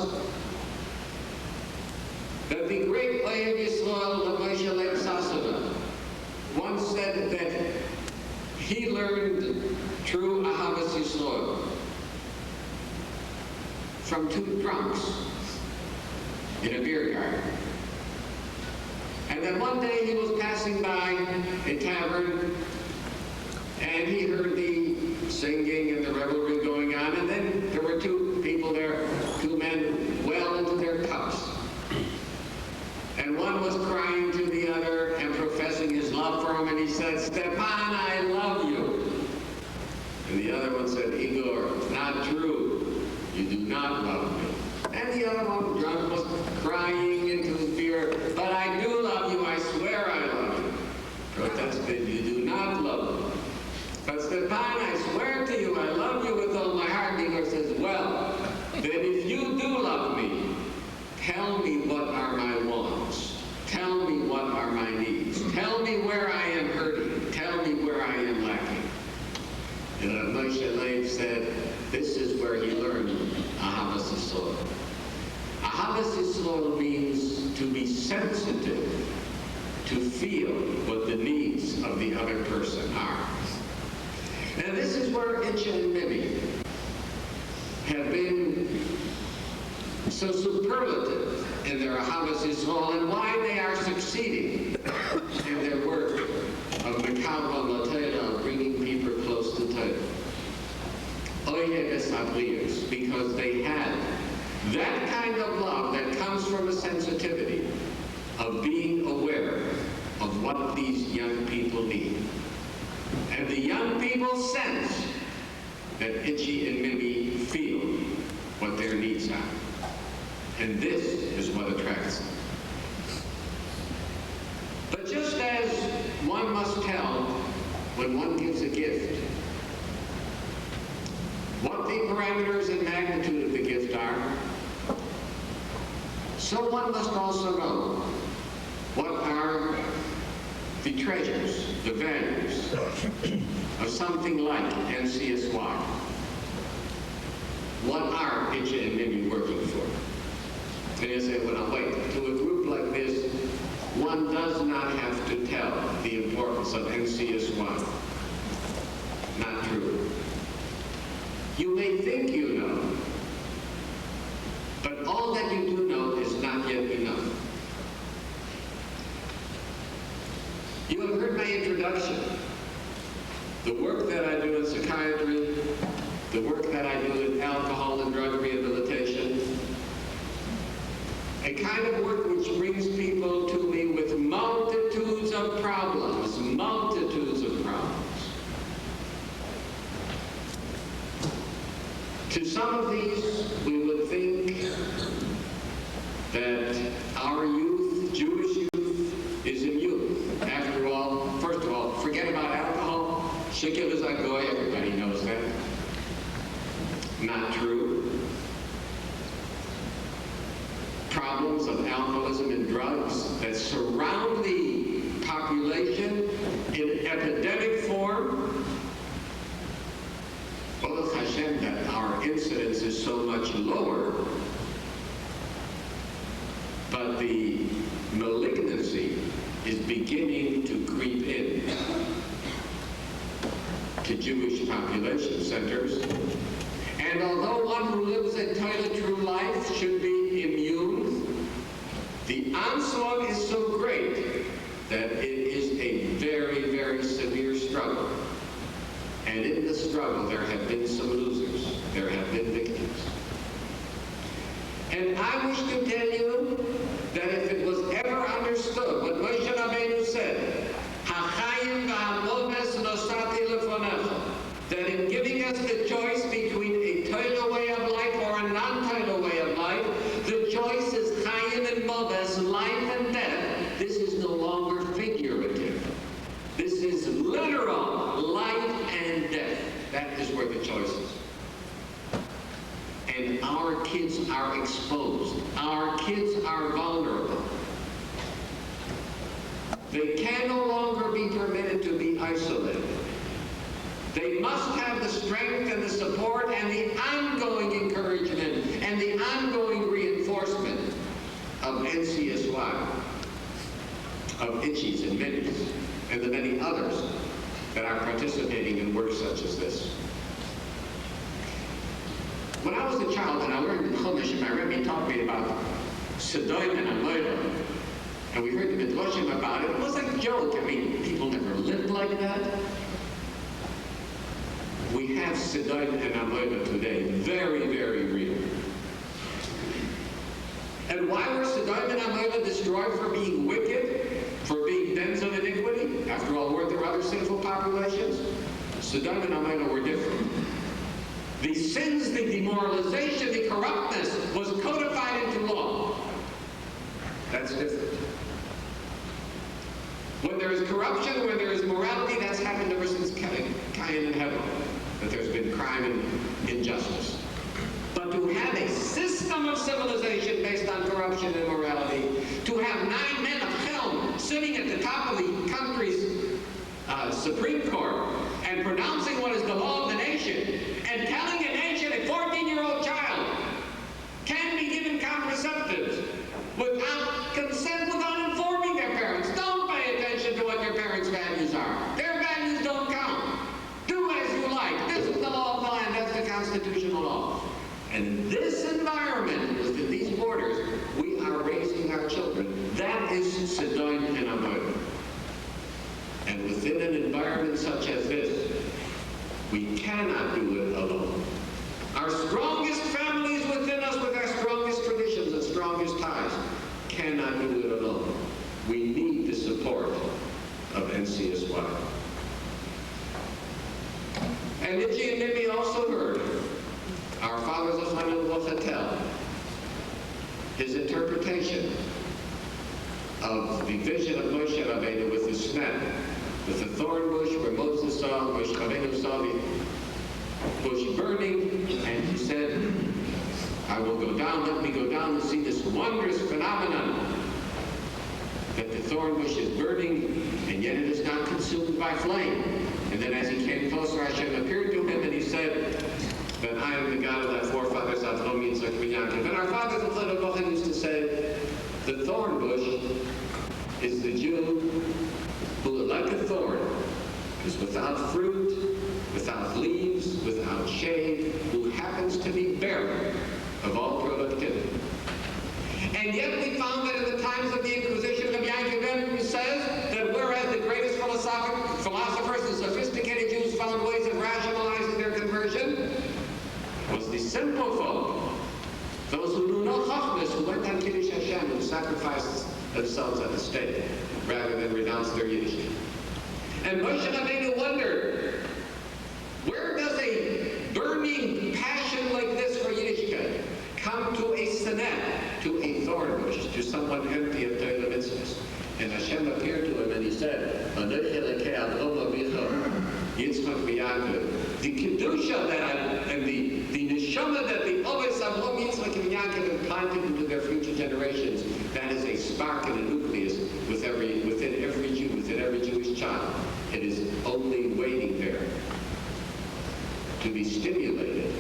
learned true Ahavas Yisrael from two drunks in a beer garden. And then one day he was passing by a tavern, and he heard the singing and the revelry going on, and then there were two people there, two men well into their cups. And one was crying to the other and professing his love for him, and he said, "Stepan, I love you." And the other one said, "Igor, it's not true. You do not love me." And the other one, drunk, was crying into his beer, "But I do love you. I swear I love you." Protested, "You do not love me." "But Stepan, I swear to you, I love you with all my heart." Igor says, "Well, then if you do love me, tell me what are my wants. Tell me what are my needs. Tell me where I am hurting. Tell me where I am lacking." And Moshe Leib said, this is where he learned Ahavas Yisrael. Ahavas Yisrael means to be sensitive, to feel what the needs of the other person are. And this is where Itcha and Mimi have been so superlative in their Ahavas Yisrael, and why they are succeeding in their work of Mekabel Latela, of bringing people close to Torah. Because they had that kind of love that comes from a sensitivity of being aware of what these young people need. And the young people sense that Itchy and Mimi feel what their needs are. And this is what attracts them. But just as one must tell when one gives a gift what the parameters and magnitude of the gift are, so one must also know what are the treasures, the values of something like NCSY. What are Itcha and Mimi working for? And you say, well, now wait, to a group like this, one does not have to tell the importance of NCSY. Not true. You may think you know, but all that you do know is not yet enough. You have heard my introduction. The work that I do in psychiatry, the work that I do in alcohol and drug rehabilitation, a kind of work which brings people to me with multitudes of problems, multitudes of problems. To some of these, we would think that our youth, Jewish youth, is immune. After all, first of all, forget about alcohol. Shekel is a goy, everybody knows that. Not true. Problems of alcoholism and drugs that surround the population in epidemic form. Baruch Hashem that our incidence is so much lower, but the malignancy is beginning to creep in to Jewish population centers. And although one who lives a Torah true life should be immune, the onslaught is so great that it is a very, very severe struggle. And in the struggle, there have been some losers. There have been victims. And I wish to tell you that if it was ever understood what Moshe Rabbeinu said, "Hachayim v'hamoves nosati lefonecha," that in giving us the choice between a Torah way of life or a non-Torah way of life, the choice is Chayim and Moves, life and death. This is no longer figurative. This is literal, life and death. That is where the choice is. And our kids are exposed. Our kids are vulnerable. They can no longer be permitted to be isolated. They must have the strength and the support and the ongoing encouragement and the ongoing reinforcement of NCSY, of Itchies and Minis, and the many others that are participating in work such as this. When I was a child and I learned in Chumash, and my Rabbi taught me about Seaboard and Avodah, and we heard the Midrashim about it, it was like a joke. I mean, people never lived like that. We have Seaboard and Avodah today, very, very real. And why were Seaboard and Avodah destroyed? For being wicked? For being dens of iniquity? After all, weren't there other sinful populations? Seaboard and Avodah were different. The sins, the demoralization, the corruptness was codified into law. That's different. When there is corruption, when there is morality, that's happened ever since Cain and Hevel, that there's been crime and injustice. But to have a system of civilization based on corruption and morality, to have 9 men of Helm sitting at the top of the country's Supreme Court and pronouncing what is the law of the nation, and telling a nation a 14-year-old child can be given contraceptives without consent, without informing their parents. Don't pay attention to what your parents' values are. Their values don't count. Do as you like. This is the law of the land. That's the constitutional law. And in this environment, within these borders, we are raising our children. That is Seaboard and Avodah. And within an environment such as this, we cannot do it alone. Our strongest families within us, with our strongest traditions and strongest ties, cannot do it alone. We need the support of NCSY. And Itchy and Mimi also heard our father Zachman Lochatel, his interpretation of the vision of Moshe Rabbeinu with his snap, with the thorn bush where Moses saw, Moshe Rabbeinu saw the bush burning, and he said, I will go down, let me go down and see this wondrous phenomenon that the thorn bush is burning, and yet it is not consumed by flame. And then as he came closer, Hashem appeared to him, and he said, that I am the God of thy forefathers, Avraham, Yitzchak, and Yaakov. And our fathers of Tfilloh used to say, the thorn bush is the Jew who, like a thorn, is without fruit, without leaves, without shade, who happens to be barren of all productivity. And yet we found that in the times of the Inquisition, Rabbi Yaakov says that whereas the greatest philosophers and sophisticated Jews found ways of rationalizing their conversion, was the simple folk, those who knew no chachmas, who went on Kiddush Hashem and sacrificed themselves at the stake, rather than renounce their Yiddishkeit. And Moshe Rabbeinu wondered, where does a burning passion like this for Yiddishkeit come to a senet, to a thorn bush, to someone empty of Torah mitzvahs? And Hashem appeared to him and he said, Anochi Elokei Avraham Avicha, Yitzchak v'Yaakov. The Kedusha and the neshama that the Oves Avraham, Yitzchak, and Yaakov implanted into their future generations, that is a spark and a nucleus within every Jew, within every Jewish child. It is only waiting there to be stimulated,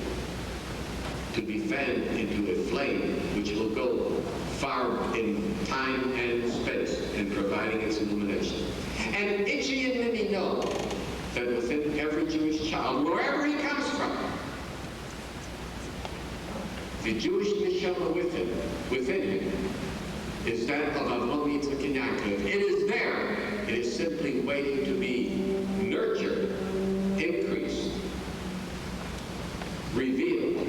to be fanned into a flame which will go far in time and space in providing its illumination. And Itchy and Mimi know that within every Jewish child, wherever he comes from, the Jewish neshama within him is that of Avraham, Yitzchak, and Yaakov. It is there. It is simply waiting to be nurtured, increased, revealed,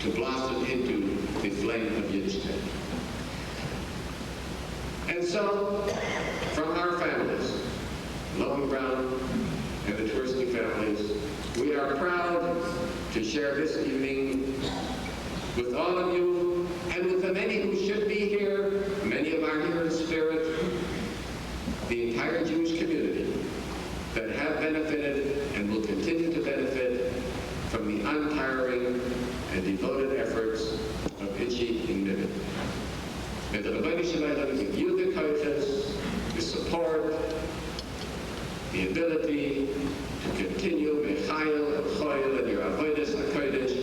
to blossom into the flame of Yiddishkeit. And so, from our families, Lowenbraun and the Tversky families, we are proud to share this evening with all of you and with the many who should be here, many of our here in spirit, the entire Jewish community that have benefited and will continue to benefit from the untiring and devoted efforts of Itchy and Mimi. May the Rabbi Shalom give you the courage, the support, the ability to continue Mechayel and Choyel and your Avodas HaKodesh,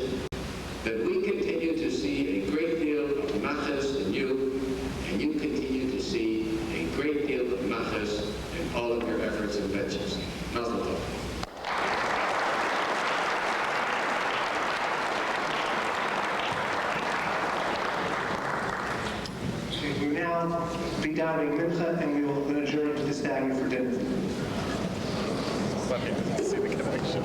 that we continue to see a great deal of Machas in you, and you continue to see a great deal of Machas in all of your efforts and ventures. Mazel tov. on, be davening mincha, and we will adjourn to the stagger for dinner. Let me see the connection.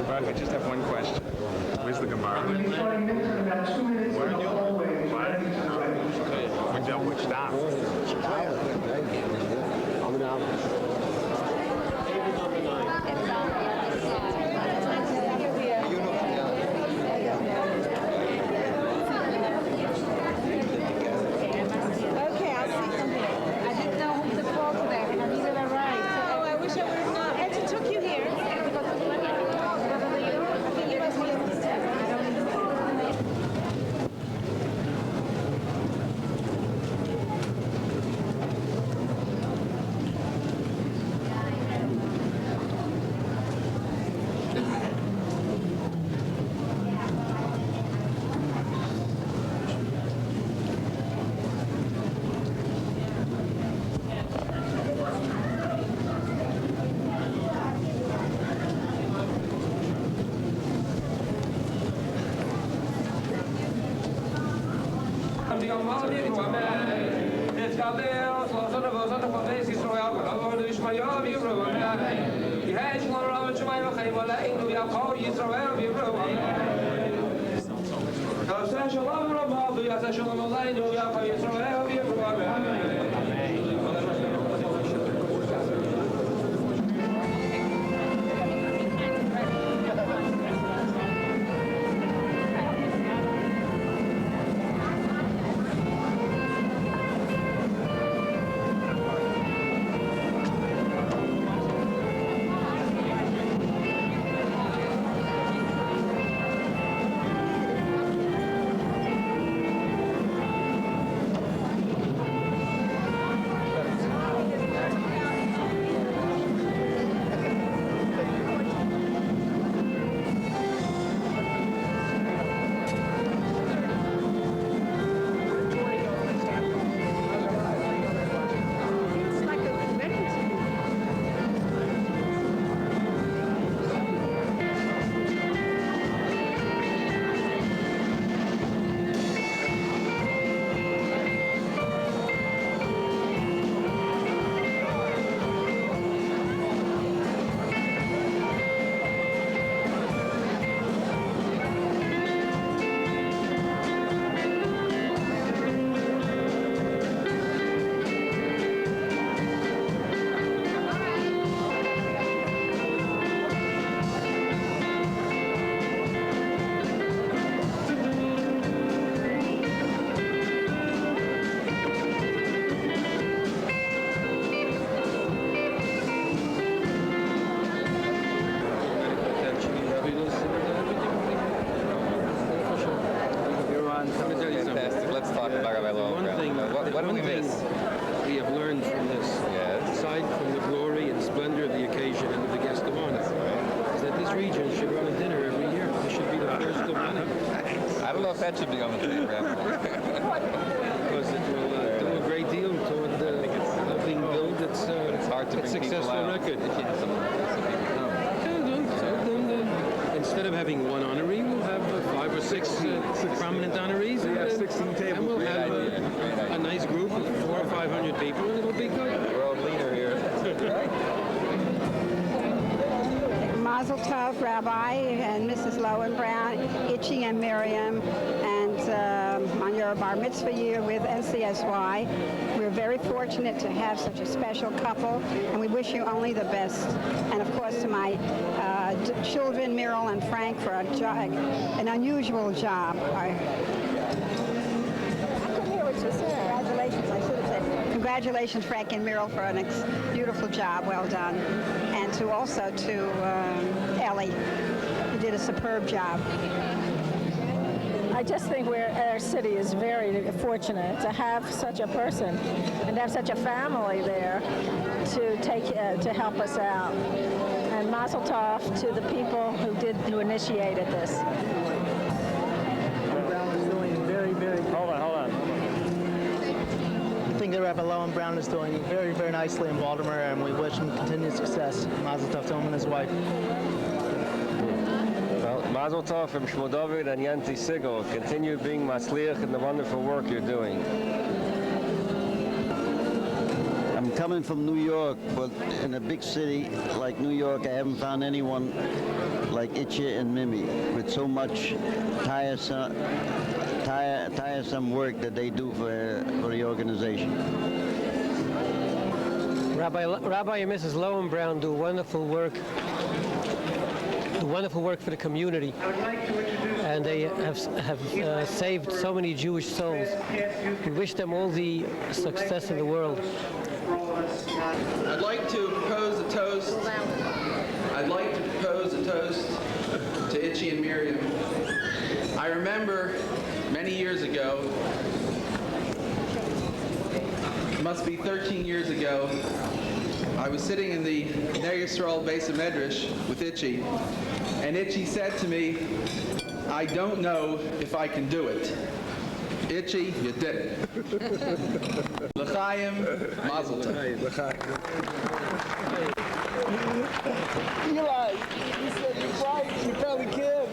I just have one question. Where's the Gemara? We'll be starting mincha in about 2 minutes in the hallway. Which stop? Okay, I'll see from here. I didn't know who to call today. I needed a ride. Oh, I wish I would have known. Ed took you here. I think you must be in the step. I don't know. Fantastic. Let's talk about Rabbi Lowenbraun. What do we miss? We have learned from this, Yes. aside from the glory and splendor of the occasion and of the guest of honor, is that this region should run a dinner every year. This should be the first of many. I don't know if that should be on the plate, Rabbi. Because it will do a great deal toward helping build its Hard to bring people successful out. record. If you have some people come. So then, instead of having one honoree, we'll have 5 or 6 prominent honorees. We have 16 And tables. we'll Great have idea. Great idea. a nice group of 400 or 500 people, and it'll be good. World leader here. Mazel Tov, Rabbi and Mrs. Lowenbraun, Itchy and Miriam, and on your bar mitzvah year with NCSY. We're very fortunate to have such a special couple, and we wish you only the best. And of course to my children, Meryl and Frank, for an unusual job. I couldn't hear what you said. Congratulations, I should have said. Congratulations, Frank and Meryl, for a beautiful job. Well done. And also to Ellie, who did a superb job. I just think our city is very fortunate to have such a person and to have such a family there to help us out. And Mazel Tov to the people who who initiated this. Brown is doing very, very good. Hold on. I think that Rabbi Lowenbraun is doing very, very nicely in Baltimore, and we wish him continued success. Mazel tov to him and his wife. Well, Mazel tov from Shmuel David and Yanti Sigel. Continue being matzliach in the wonderful work you're doing. I'm coming from New York, but in a big city like New York, I haven't found anyone like Itche and Mimi with so much tiresome work that they do for the organization. Rabbi and Mrs. Lowenbraun do wonderful work for the community, and they have saved so many Jewish souls. We wish them all the success in the world. I'd like to propose a toast. To Itchy and Miriam. I remember many years ago, it must be 13 years ago, I was sitting in the Ner Yisrael Beis Medrash with Itchy, and Itchy said to me, "I don't know if I can do it." Itchy, you did it. L'chaim, mazel tov. Eli, you said you're right. You probably can.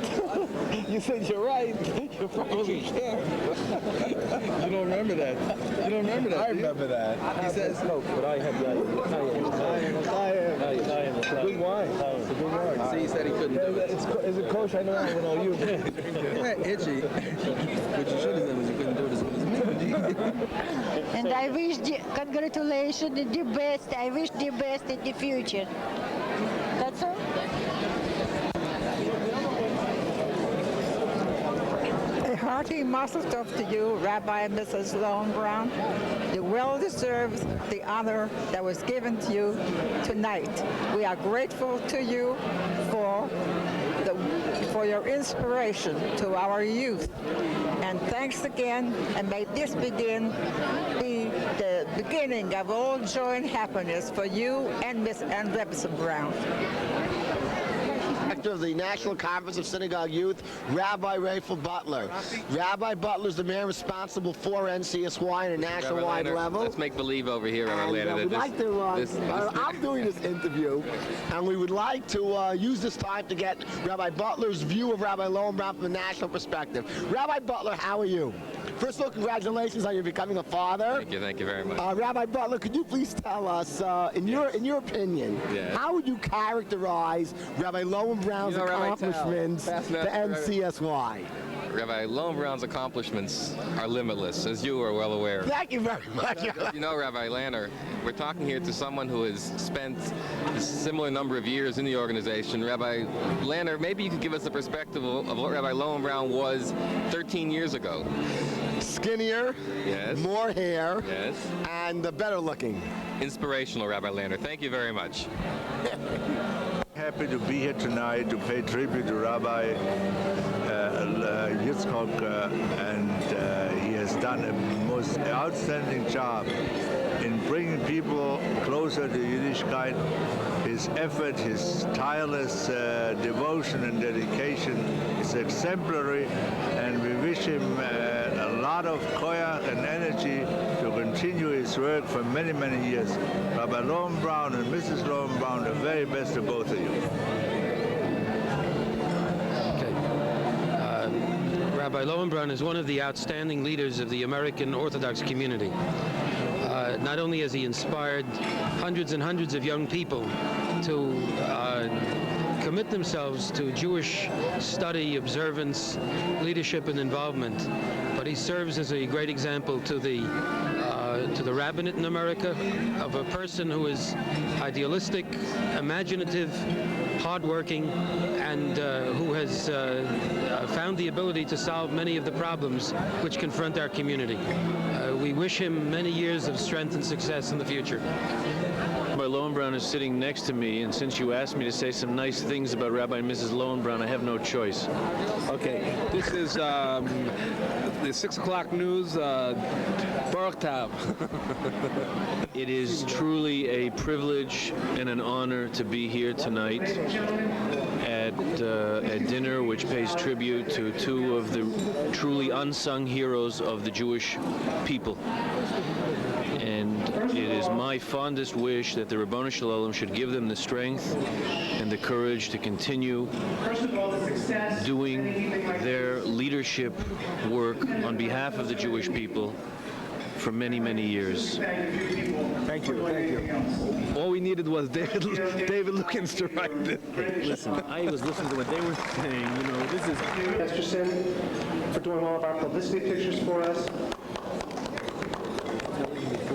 You said you're right. You probably can. You don't remember that. You don't remember that. I remember that. He says, But I have that. Good wine. It's a good wine. see, he said he couldn't do it. Is it kosher? I don't know you. Yeah, Itchy. What you should have done was you couldn't do it as good as me. And I wish congratulations and the best. I wish the best in the future. That's all. A hearty mazel tov to you, Rabbi and Mrs. Lowenbraun. You well deserve the honor that was given to you tonight. We are grateful to you for your inspiration to our youth. And thanks again, and may this be the beginning of all joy and happiness for you and Miss and Rebbe Brown. Director of the National Conference of Synagogue Youth, Rabbi Rayful Butler. Rabbi Butler is the man responsible for NCSY at a national-wide level. Let's make believe over here, Rabbi Lander. We'd like to, I'm doing this interview, and we would like to use this time to get Rabbi Butler's view of Rabbi Lowenbraun from a national perspective. Rabbi Butler, how are you? First of all, congratulations on your becoming a father. Thank you very much. Rabbi Butler, could you please tell us, in your opinion, how would you characterize Rabbi Lowenbraun's accomplishments to NCSY? Rabbi Lowenbraun's accomplishments are limitless, as you are well aware. Thank you very much. You know, Rabbi Lanner, we're talking here to someone who has spent a similar number of years in the organization. Rabbi Lanner, maybe you could give us a perspective of what Rabbi Lowenbraun was 13 years ago. Skinnier, yes, more hair, yes, and better looking. Inspirational, Rabbi Lanner. Thank you very much. Happy to be here tonight to pay tribute to Rabbi Yitzchok, and he has done a most outstanding job in bringing people closer to Yiddishkeit. His effort, his tireless devotion and dedication is exemplary, and we wish him a lot of koyach and energy to continue his work for many, many years. Rabbi Lowenbraun and Mrs. Lowenbraun, the very best to both of you. Rabbi Lowenbraun is one of the outstanding leaders of the American Orthodox community. Not only has he inspired hundreds and hundreds of young people to commit themselves to Jewish study, observance, leadership, and involvement, but he serves as a great example to the rabbinate in America of a person who is idealistic, imaginative, hardworking, and who has found the ability to solve many of the problems which confront our community. We wish him many years of strength and success in the future. Rabbi Lowenbraun is sitting next to me, and since you asked me to say some nice things about Rabbi and Mrs. Lowenbraun, I have no choice. Okay, this is the 6 o'clock news, Baruch Tav. It is truly a privilege and an honor to be here tonight at a dinner which pays tribute to two of the truly unsung heroes of the Jewish people. And it is my fondest wish that the Ribono Shel Olam should give them the strength and the courage to continue doing their leadership work on behalf of the Jewish people for many, many years. Thank you. All we needed was David Lukens to write this. Listen, I was listening to what they were saying. You know, this is Esterson for doing all of our publicity pictures for us.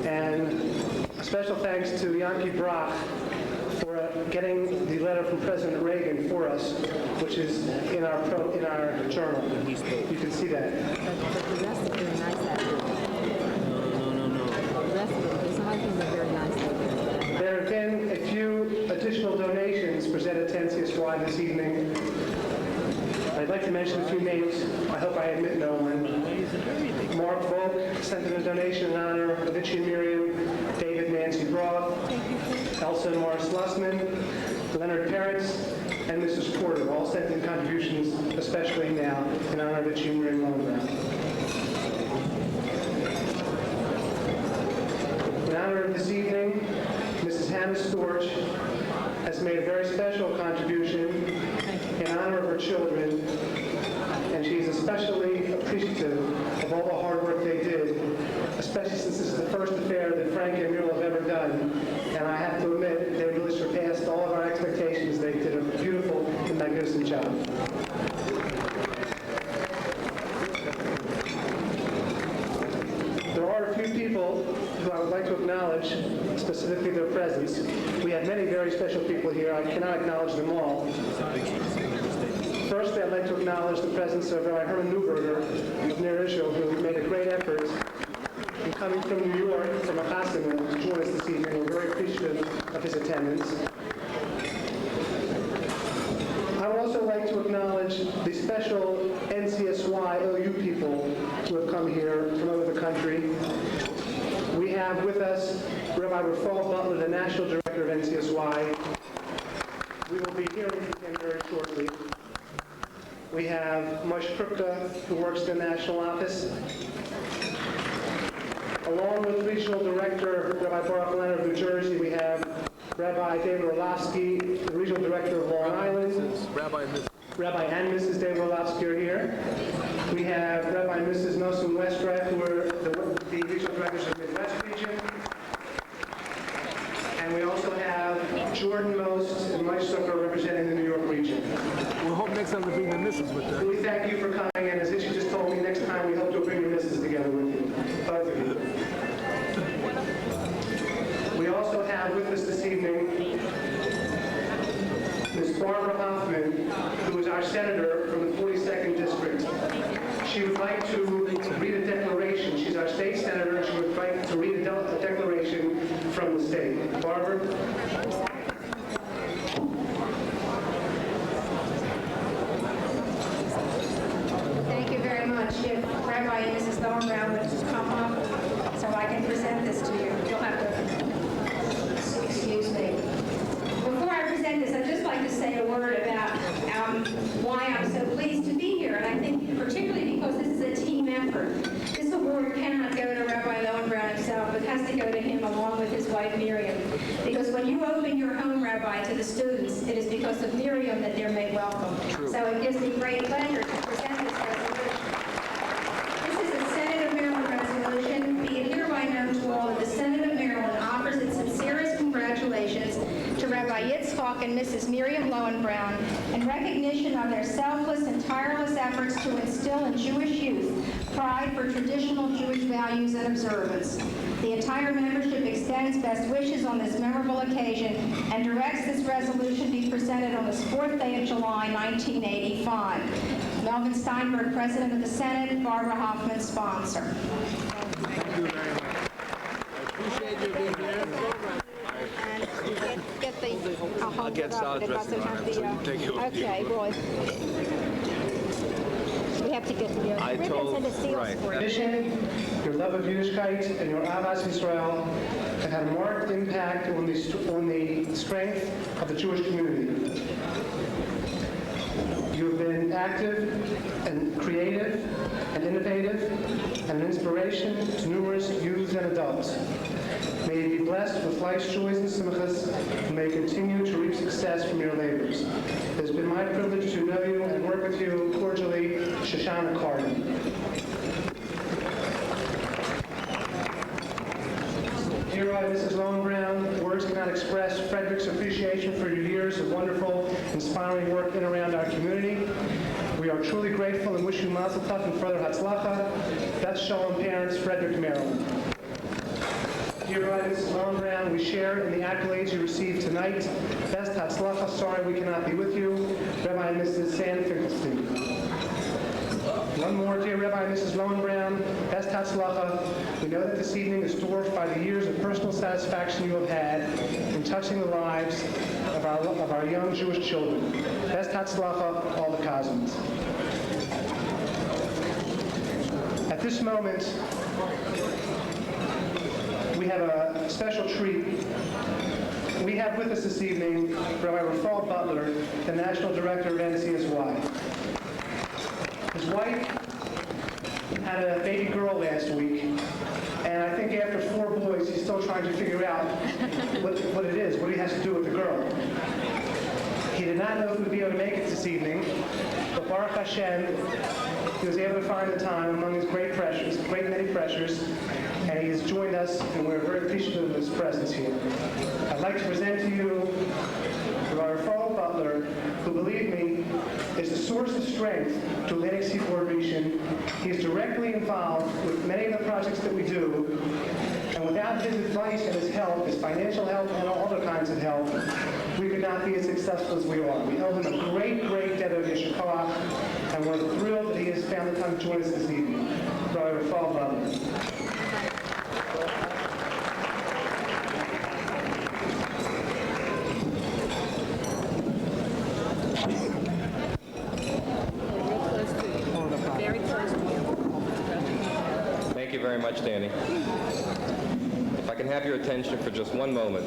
And a special thanks to Yankee Brock for getting the letter from President Reagan for us, which is in our journal. You can see that. But the rest are very nice after. No. The rest of it, some other things are very nice. There have been a few additional donations presented to NCSY this evening. I'd like to mention a few names. I hope I admit no one. Mark Volk sent in a donation in honor of Itchy and Miriam, David Nancy Roth, Elsa and Morris Lussman, Leonard Peretz, and Mrs. Porter all sent in contributions, especially now, in honor of Itchy and Miriam Lowenbraun. In honor of this evening, Mrs. Hannah Storch has made a very special contribution in honor of her children, and she's especially appreciative of all the hard work they did, especially since this is the first affair that Frank and Muriel have ever done. And I have to admit, they really surpassed all of our expectations. They did a beautiful and magnificent job. There are a few people who I would like to acknowledge, specifically their presence. We have many very special people here. I cannot acknowledge them all. First, I'd like to acknowledge the presence of Rabbi Herman Neuberger of Ner Israel, who made a great effort in coming from New York, from a chasana, to join us this evening. We're very appreciative of his attendance. I would also like to acknowledge the special NCSY OU people who have come here from over the country. We have with us Rabbi Rafal Butler, the National Director of NCSY. We will be hearing from him very shortly. We have Moshe Krupka, who works in the national office. Along with Regional Director Rabbi Baruch Leonard of New Jersey, we have Rabbi David Orlovsky, the Regional Director of Long Island. Rabbi and Mrs. David Orlovsky are here. We have Rabbi and Mrs. Nosson Westreich, who are the Regional Directors of the Midwest region. And we also have Jordan Most and Mike Zucker representing the New York region. We'll hope next time to bring the missus with them. We thank you for coming, and as Itchy just told me, next time we hope to bring your missus together with you. Both of you. We also have with us this evening Ms. Barbara Hoffman, who is our senator from the 42nd District. She would like to read a declaration. She's our state senator, and she would like to read a declaration from the state. Barbara? Thank you very much. If Rabbi and Mrs. Lowenbraun would just come up so I can present this to you. You'll have to excuse me. Before I present this, I'd just like to say a word about why I'm so pleased to be here, and I think particularly because this is a team effort. This award cannot go to Rabbi Lowenbraun himself, it has to go to him along with his wife Miriam. Because when you open your home, Rabbi, to the students, it is because of Miriam that they're made welcome. True. So it gives me great pleasure to present this resolution. This is a Senate of Maryland resolution. Be it hereby known to all that the Senate of Maryland offers its sincerest congratulations to Rabbi Yitzchak and Mrs. Miriam Lowenbraun in recognition of their selfless and tireless efforts to instill in Jewish youth pride for traditional Jewish values and observance. The entire membership extends best wishes on this memorable occasion and directs this resolution be presented on this 4th day of July, 1985. Melvin Steinberg, President of the Senate, Barbara Hoffman, sponsor. Thank you very much. I appreciate you being here. I'll get started dressing around it, so you take it with you. Okay, boy. We have to get together. I told, right. Your mission, your love of Yiddishkeit, and your Ahavas Yisrael have had a marked impact on the strength of the Jewish community. You have been active and creative and innovative and an inspiration to numerous youths and adults. May you be blessed with life's joys and simchas, and may you continue to reap success from your labors. It has been my privilege to know you and work with you. Cordially, Shoshana Carden. Dear Rabbi Mrs. Lowenbraun, words cannot express Frederick's appreciation for your years of wonderful, inspiring work in and around our community. We are truly grateful and wish you mazel tov and further hatzlacha. Beth Shalom parents, Frederick, Maryland. Dear Rabbi Mrs. Lowenbraun, we share in the accolades you received tonight. Best hatzlacha, sorry we cannot be with you. Rabbi and Mrs. Sam Finkelstein. One more, dear Rabbi and Mrs. Lowenbraun, best hatzlacha. We know that this evening is dwarfed by the years of personal satisfaction you have had in touching the lives of our young Jewish children. Best hatzlacha, all the cousins. At this moment, we have a special treat. We have with us this evening Rabbi Rafal Butler, the National Director of NCSY. His wife had a baby girl last week, and I think after 4 boys, he's still trying to figure out what it is, what he has to do with the girl. He did not know if he would be able to make it this evening, but Baruch Hashem, he was able to find the time among his great many pressures, and he has joined us, and we're very appreciative of his presence here. I'd like to present to you Rabbi Rafal Butler, who, believe me, is a source of strength to Atlantic Seaboard region. He is directly involved with many of the projects that we do, and without his advice and his help, his financial help and all other kinds of help, we could not be as successful as we are. We owe him a great, great debt of Yesher Koach, and we're thrilled that he has found the time to join us this evening. Rabbi Rafal Butler. Thank you very much, Danny. If I can have your attention for just one moment.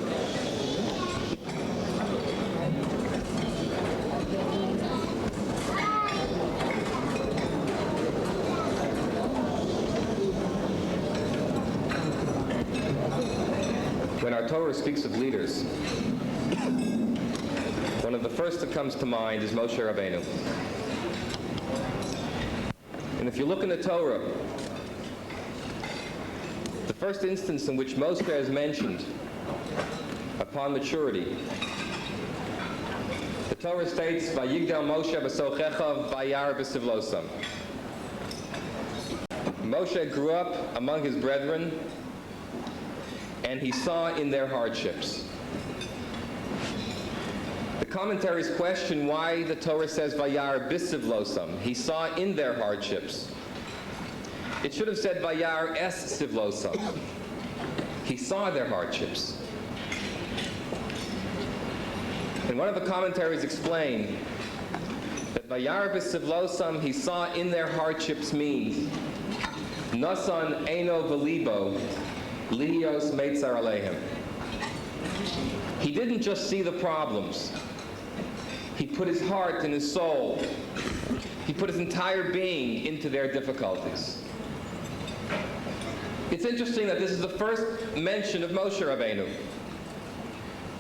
When our Torah speaks of leaders, one of the first that comes to mind is Moshe Rabbeinu. And if you look in the Torah, the first instance in which Moshe is mentioned upon maturity, the Torah states, "Vayigdal Moshe b'sochecha vayar b'sivlosam." Moshe grew up among his brethren, and he saw in their hardships. The commentaries question why the Torah says Vayar b'sivlosam. He saw in their hardships. It should have said Vayar es sivlosam. He saw their hardships. And one of the commentaries explain that Vayar b'sivlosam, he saw in their hardships, means Nasan eino v'libo lios meitzar aleihim. He didn't just see the problems. He put his heart and his soul, he put his entire being into their difficulties. It's interesting that this is the first mention of Moshe Rabbeinu.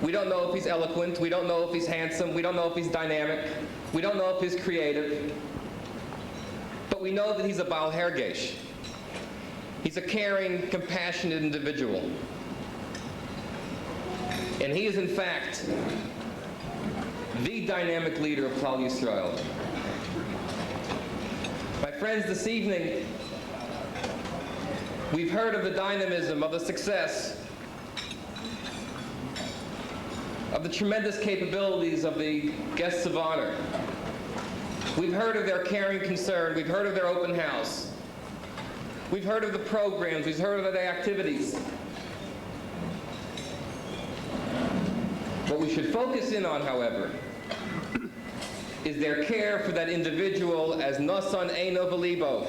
We don't know if he's eloquent, we don't know if he's handsome, we don't know if he's dynamic, we don't know if he's creative, but we know that he's a Baal Hergesh. He's a caring, compassionate individual. And he is, in fact, the dynamic leader of Klal Yisrael. My friends, this evening, we've heard of the dynamism, of the success, of the tremendous capabilities of the guests of honor. We've heard of their caring concern. We've heard of their open house. We've heard of the programs. We've heard of the activities. What we should focus in on, however, is their care for that individual as Nasan eino v'libo,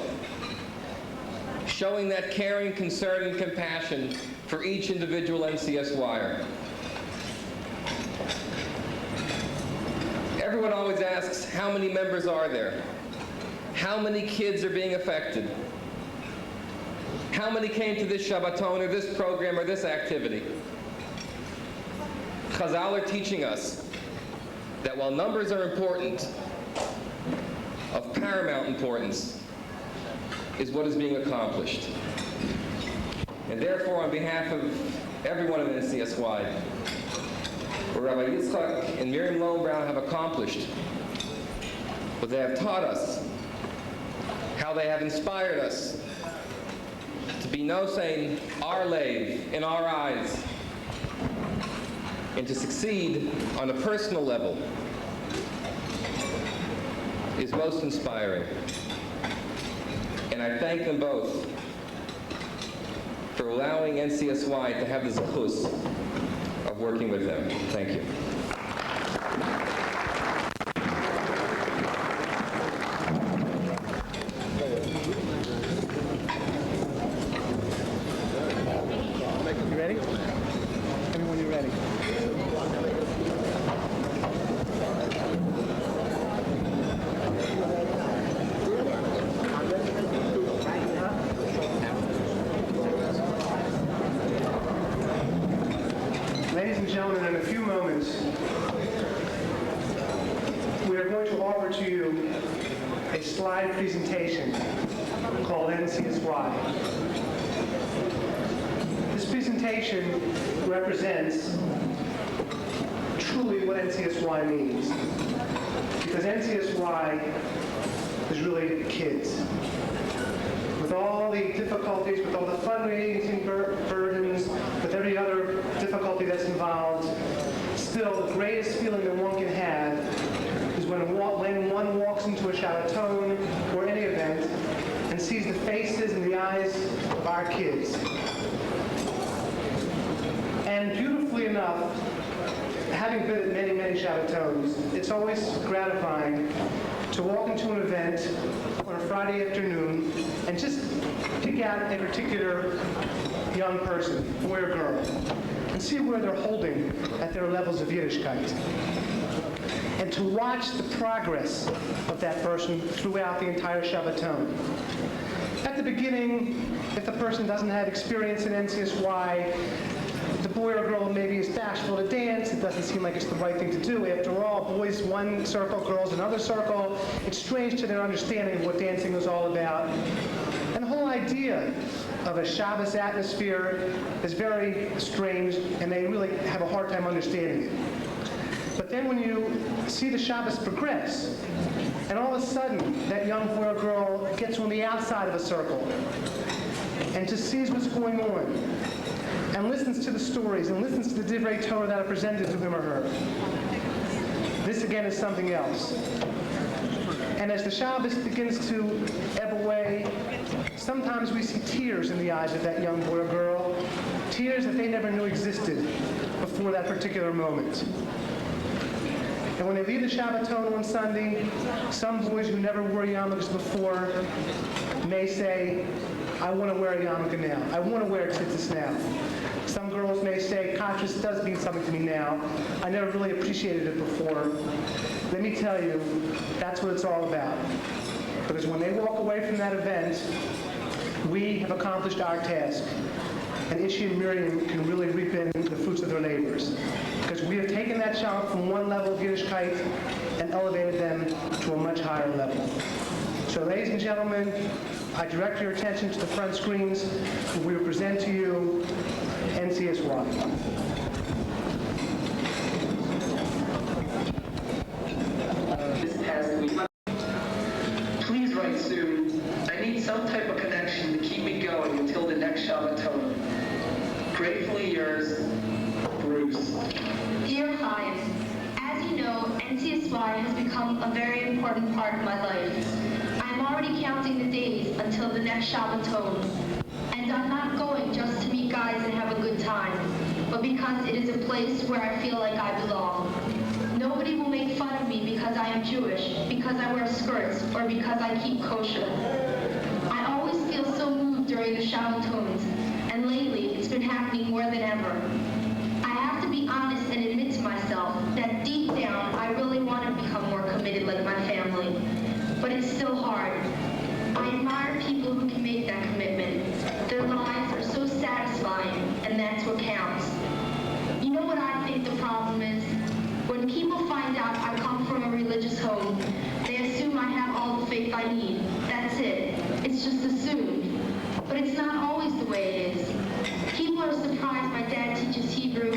showing that caring, concern, and compassion for each individual NCSYer. Everyone always asks, how many members are there? How many kids are being affected? How many came to this Shabbaton or this program or this activity? Chazal are teaching us that while numbers are important, of paramount importance is what is being accomplished. And therefore, on behalf of everyone in NCSY, what Rabbi Yitzchak and Miriam Lowenbraun have accomplished, what they have taught us, how they have inspired us to be nosein our lave in our eyes, and to succeed on a personal level is most inspiring. And I thank them both for allowing NCSY to have the zechus of working with them. Thank you. You ready? Everyone, you ready? Ladies and gentlemen, in a few moments, we are going to offer to you a slide presentation called NCSY. This presentation represents truly what NCSY means, because NCSY is really kids. With all the difficulties, with all the fundraising burdens, with every other difficulty that's involved, still the greatest feeling that one can have is when one walks into a Shabbaton or any event and sees the faces and the eyes of our kids. And beautifully enough, having been at many, many Shabbatons, it's always gratifying to walk into an event on a Friday afternoon and just pick out a particular young person, boy or girl, and see where they're holding at their levels of Yiddishkeit. And to watch the progress of that person throughout the entire Shabbaton. At the beginning, if the person doesn't have experience in NCSY, the boy or girl maybe is bashful to dance. It doesn't seem like it's the right thing to do. After all, boys one circle, girls another circle. It's strange to their understanding of what dancing is all about. And the whole idea of a Shabbos atmosphere is very strange, and they really have a hard time understanding it. But then when you see the Shabbos progress, and all of a sudden that young boy or girl gets on the outside of a circle and just sees what's going on, and listens to the stories, and listens to the Divrei Torah that are presented to him or her. This again is something else. And as the Shabbos begins to ebb away, sometimes we see tears in the eyes of that young boy or girl, tears that they never knew existed before that particular moment. And when they leave the Shabbaton on Sunday, some boys who never wore yarmulkes before may say, I want to wear a yarmulke now. I want to wear tzitzis now. Some girls may say, conscience does mean something to me now. I never really appreciated it before. Let me tell you, that's what it's all about. Because when they walk away from that event, we have accomplished our task. And Ishi and Miriam can really reap in the fruits of their labors. Because we have taken that child from one level of Yiddishkeit and elevated them to a much higher level. So ladies and gentlemen, I direct your attention to the front screens, and we will present to you NCSY. This past week. Please write soon. I need some type of connection to keep me going until the next Shabbaton. Gratefully yours, Bruce. Dear Chaim, as you know, NCSY has become a very important part of my life. I'm already counting the days until the next Shabbaton. And I'm not going just to meet guys and have a good time, but because it is a place where I feel like I belong. Nobody will make fun of me because I am Jewish, because I wear skirts, or because I keep kosher. I always feel so moved during the Shabbatons, and lately it's been happening more than ever. I have to be honest and admit to myself that deep down I really want to become more committed like my family, but it's still hard. I admire people who can make that commitment. Their lives are so satisfying, and that's what counts. You know what I think the problem is? When people find out I come from a religious home, they assume I have all the faith I need. That's it. It's just assumed. But it's not always the way it is. People are surprised my dad teaches Hebrew,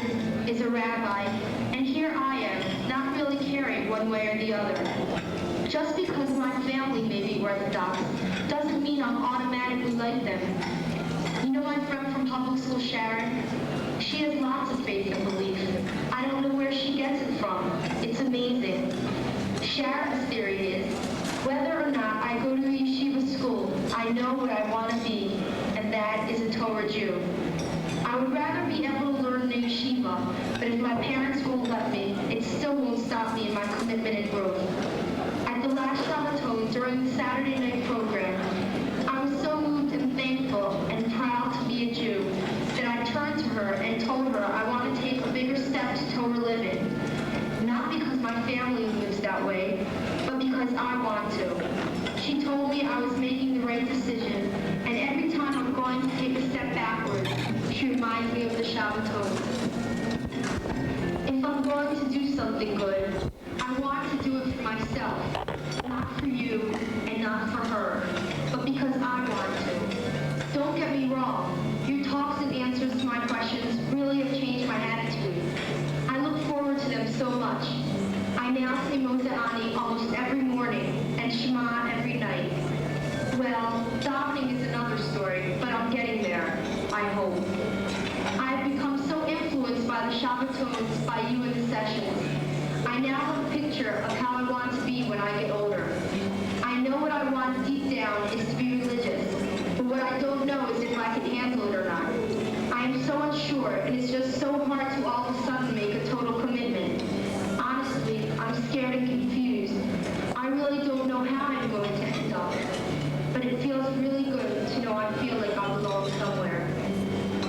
is a rabbi, and here I am, not really caring one way or the other. Just because my family may be Orthodox doesn't mean I'm automatically like them. You know my friend from public school, Sharon? She has lots of faith and belief. I don't know where she gets it from. It's amazing. Sharon's theory is, whether or not I go to a yeshiva school, I know what I want to be, and that is a Torah Jew. I would rather be able to learn in a yeshiva, but if my parents won't let me, it still won't stop me in my commitment and growth. At the last Shabbaton, during the Saturday night program, I was so moved and thankful and proud to be a Jew that I turned to her and told her I want to take a bigger step to Torah living. Not because my family lives that way, but because I want to. She told me I was making the right decision, and every time I'm going to take a step backward, she reminds me of the Shabbaton. If I'm going to do something good, I want to do it for myself, not for you and not for her, but because I want to. Don't get me wrong, your talks and answers to my questions really have changed my attitude. I look forward to them so much. I now say Moshe almost every morning and Shema every night. Well, davening is another story, but I'm getting there, I hope. I've become so influenced by the Shabbatons, by you in the sessions. I now have a picture of how I want to be when I get older. I know what I want deep down is to be religious, but what I don't know is if I can handle it or not. I am so unsure, and it's just so hard to all of a sudden make a total commitment. Honestly, I'm scared and confused. I really don't know how I'm going to end up, but it feels really good to know I feel like I belong somewhere.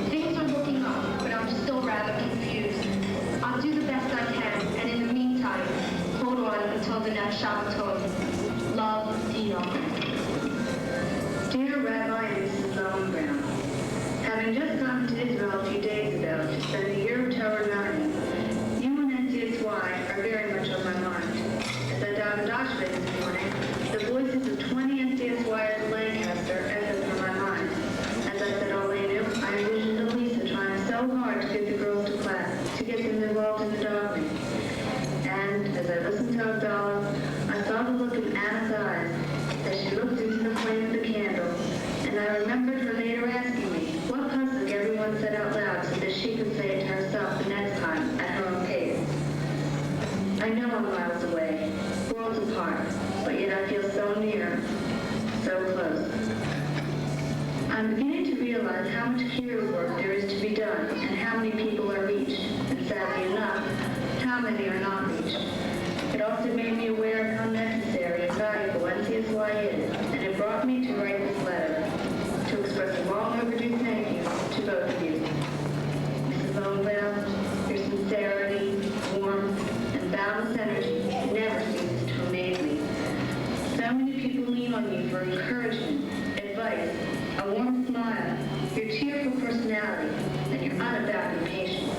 Things are looking up, but I'm still rather confused. I'll do the best I can, and in the meantime, hold on until the next Shabbaton. Love, Dina. Dear Rabbi and Mrs. Lowenbraun, having just gone to Israel a few days ago to spend a year of Torah learning, you and NCSY are very much on my mind. As I davened Auschwitz this morning, the voices of 20 NCSYers in Lancaster echoed through my mind. As I said Olenu, I envisioned Elisa trying so hard to get the girls to class, to get them involved in the davening. And as I listened to Abdallah, I saw the look in Anna's eyes as she looked into the flame of the candle, and I remembered her later asking me what pasuk everyone said out loud so that she could say it to herself the next time at her own pace. I know I'm miles away, worlds apart, but yet I feel so near, so close. I'm beginning to realize how much hero work there is to be done and how many people are reached, and sadly enough, how many are not reached. It also made me aware of how necessary and valuable NCSY is, and it brought me to write this letter, to express a long overdue thank you to both of you. Mrs. Lowenbraun, your sincerity, warmth, and boundless energy never ceases to amaze me. So many people lean on you for encouragement, advice, a warm smile, your cheerful personality, and your unabashed patience.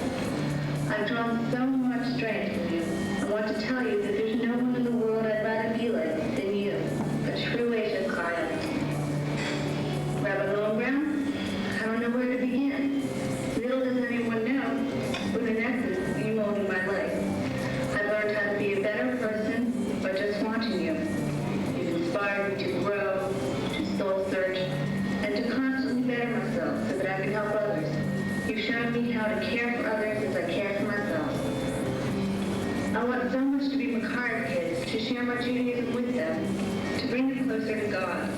I've drawn so much strength from you. I want to tell you that there's no one in the world I'd rather be like than you, a true Asian child. Rabbi Lowenbraun, I don't know where to begin. Little does anyone know, but in essence, you molded my life. I've learned how to be a better person by just watching you. You've inspired me to grow, to soul search, and to constantly better myself so that I can help others. You've shown me how to care for others as I care for myself. I want so much to be Makar kids, to share my Judaism with them, to bring them closer to God.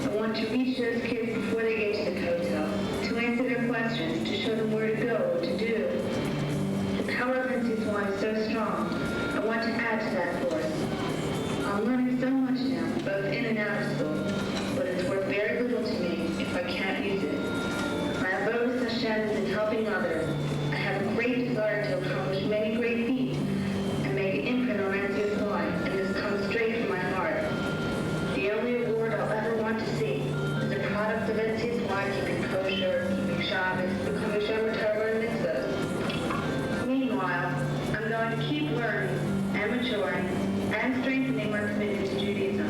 I want to reach those kids before they get to the hotel, to answer their questions, to show them where to go, what to do. The power of NCSY is so strong. I want to add to that force. I'm learning so much now, both in and out of school, but it's worth very little to me if I can't use it. My abode with Hashem is in helping others. I have a great desire to accomplish many great Shabbos, B'Chamisha Torah and Mitzvahs. Meanwhile, I'm going to keep learning and maturing and strengthening my commitment to Judaism.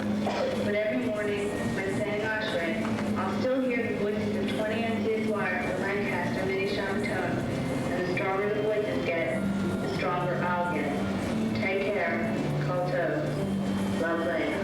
But every morning, when saying Ashrei, I'll still hear the voices of 20 NCSY from Lancaster, Mini Shabbaton, and the stronger the voices get, the stronger I'll get. Take care. Kol Tov. Love, Leah.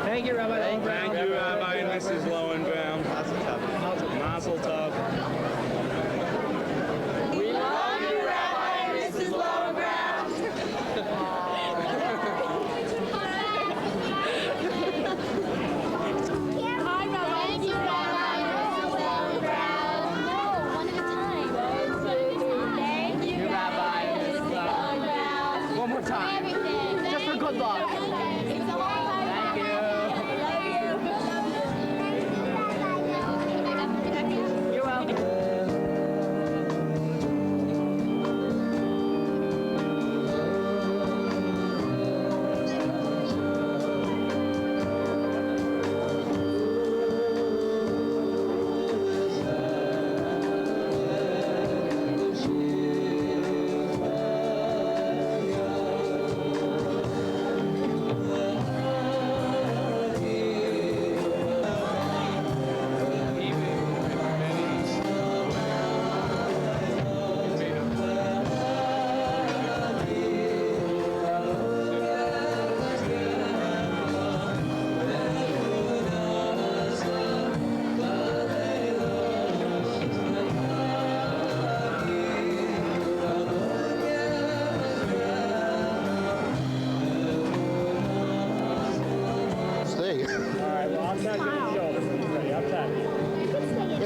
Thank you, Rabbi Lowenbraun. Thank you, Rabbi and Mrs. Lowenbraun. Mazel tov. We love you, Rabbi and Mrs. Lowenbraun. Hi, Rabbi. Thank you, Rabbi and Mrs. Lowenbraun. No, one at a time. Thank you, Rabbi and Mrs. Lowenbraun. One more time. Everything. Just for good luck.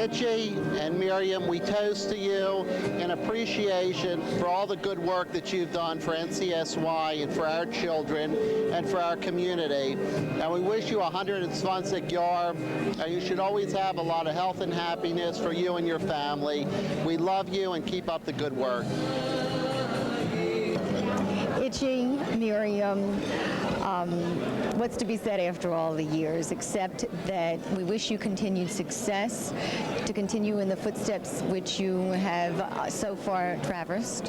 Itchy and Miriam, we toast to you in appreciation for all the good work that you've done for NCSY and for our children and for our community. And we wish you 120 Yar, and you should always have a lot of health and happiness for you and your family. We love you and keep up the good work. It Itchy, Miriam, what's to be said after all the years, except that we wish you continued success, to continue in the footsteps which you have so far traversed.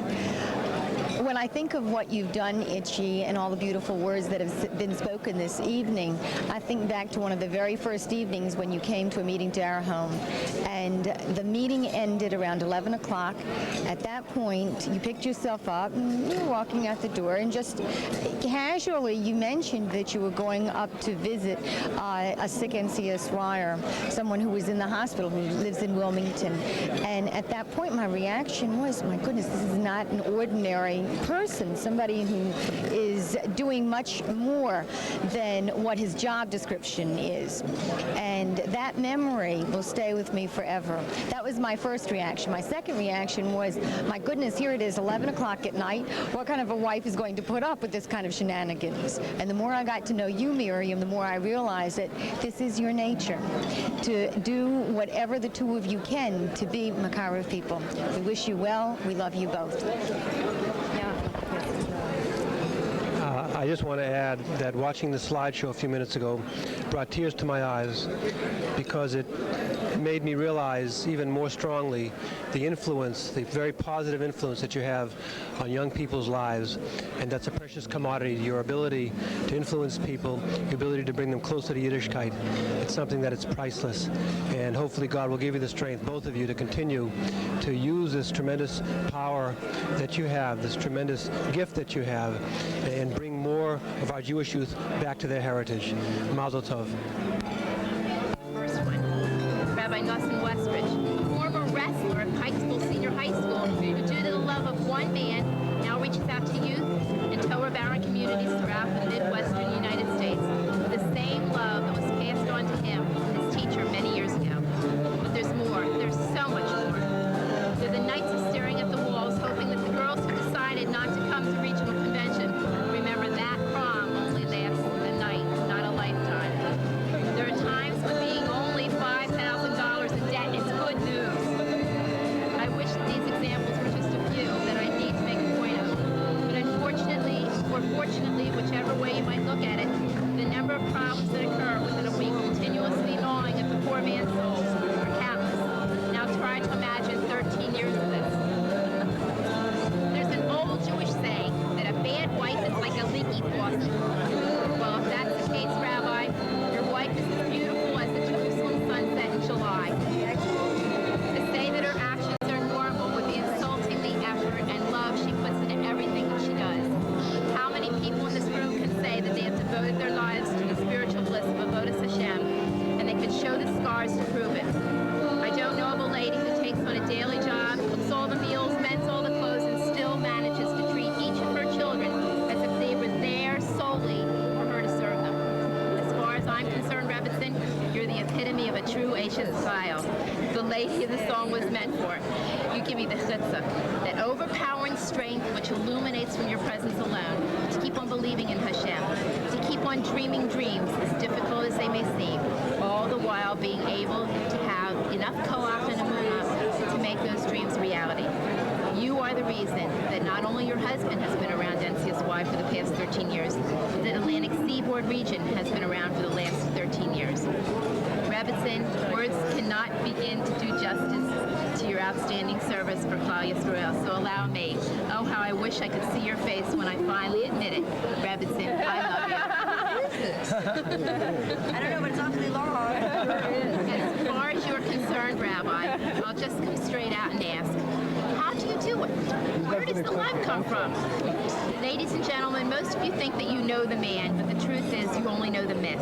When I think of what you've done, Itchy, and all the beautiful words that have been spoken this evening, I think back to one of the very first evenings when you came to a meeting to our home. And the meeting ended around 11 o'clock. At that point, you picked yourself up and you were walking out the door, and just casually you mentioned that you were going up to visit a sick NCSYer, someone who was in the hospital who lives in Wilmington. And at that point, my reaction was, my goodness, this is not an ordinary person, somebody who is doing much more than what his job description is. And that memory will stay with me forever. That was my first reaction. My second reaction was, my goodness, here it is, 11 o'clock at night. What kind of a wife is going to put up with this kind of shenanigans? And the more I got to know you, Miriam, the more I realized that this is your nature, to do whatever the two of you can to be Makariv people. We wish you well. We love you both. I just want to add that watching the slideshow a few minutes ago brought tears to my eyes, because it made me realize even more strongly the influence, the very positive influence that you have on young people's lives, and that's a precious commodity. Your ability to influence people, your ability to bring them closer to Yiddishkeit, it's something that is priceless. And hopefully God will give you the strength, both of you, to continue to use this tremendous power that you have, this tremendous gift that you have, and bring more of our Jewish youth back to their heritage. Mazel tov. First one, Rabbi Nosson Westridge, former wrestler at Pikesville Senior High School, who due to the love of one man now reaches out to youth and Torah barren communities throughout the Midwestern United States. The same love that was passed on to him from his teacher many years ago. But there's more. There's so much more. There are the nights of staring at the walls, hoping that the girls who decided not to come to regional convention remember that prom only lasts a night, not a lifetime. There are times when being only $5,000 in debt is good news. I wish these examples were just a few that I need to make a point of. But unfortunately, or fortunately, whichever way you might look at it, the number of problems that occur within a week continuously gnawing at the poor man's soul are countless. Now try to imagine 13 years of this. There's an old Jewish saying that a bad wife is like a leaky faucet. Well, if that's the case, Rabbi, your wife is as beautiful as the Jerusalem sunset in July. To say that her actions are normal would be insulting the effort and love she puts into everything that she does. How many people in this room can say that they have devoted their lives to the spiritual bliss of Avodas Hashem, and they could show the scars to prove it? I don't know of a lady who takes on a daily job, cooks all the meals, mends all the clothes, and still manages to treat each of her children as if they were there solely for her to serve them. As far as I'm concerned, Rebbitzin, you're the epitome of a true Ashes style. The lady the song was meant for. You give me the chutzpah, that overpowering strength which illuminates from your presence alone, to keep on believing in Hashem, to keep on dreaming dreams as difficult as they may seem, all the while being able to have enough koach and emunah to make those dreams reality. You are the reason that not only your husband has been around NCSY for the past 13 years, but the Atlantic Seaboard region has been around for the last 13 years. Rebbitzin, words cannot begin to do justice to your outstanding service for Klal Yisrael, so allow me. Oh, how I wish I could see your face when I finally admit it. Rebbitzin, I love you. I don't know, but it's awfully long. As far as you're concerned, Rabbi, I'll just come straight out and ask, how do you do it? Where does the love come from? Ladies and gentlemen, most of you think that you know the man, but the truth is you only know the myth.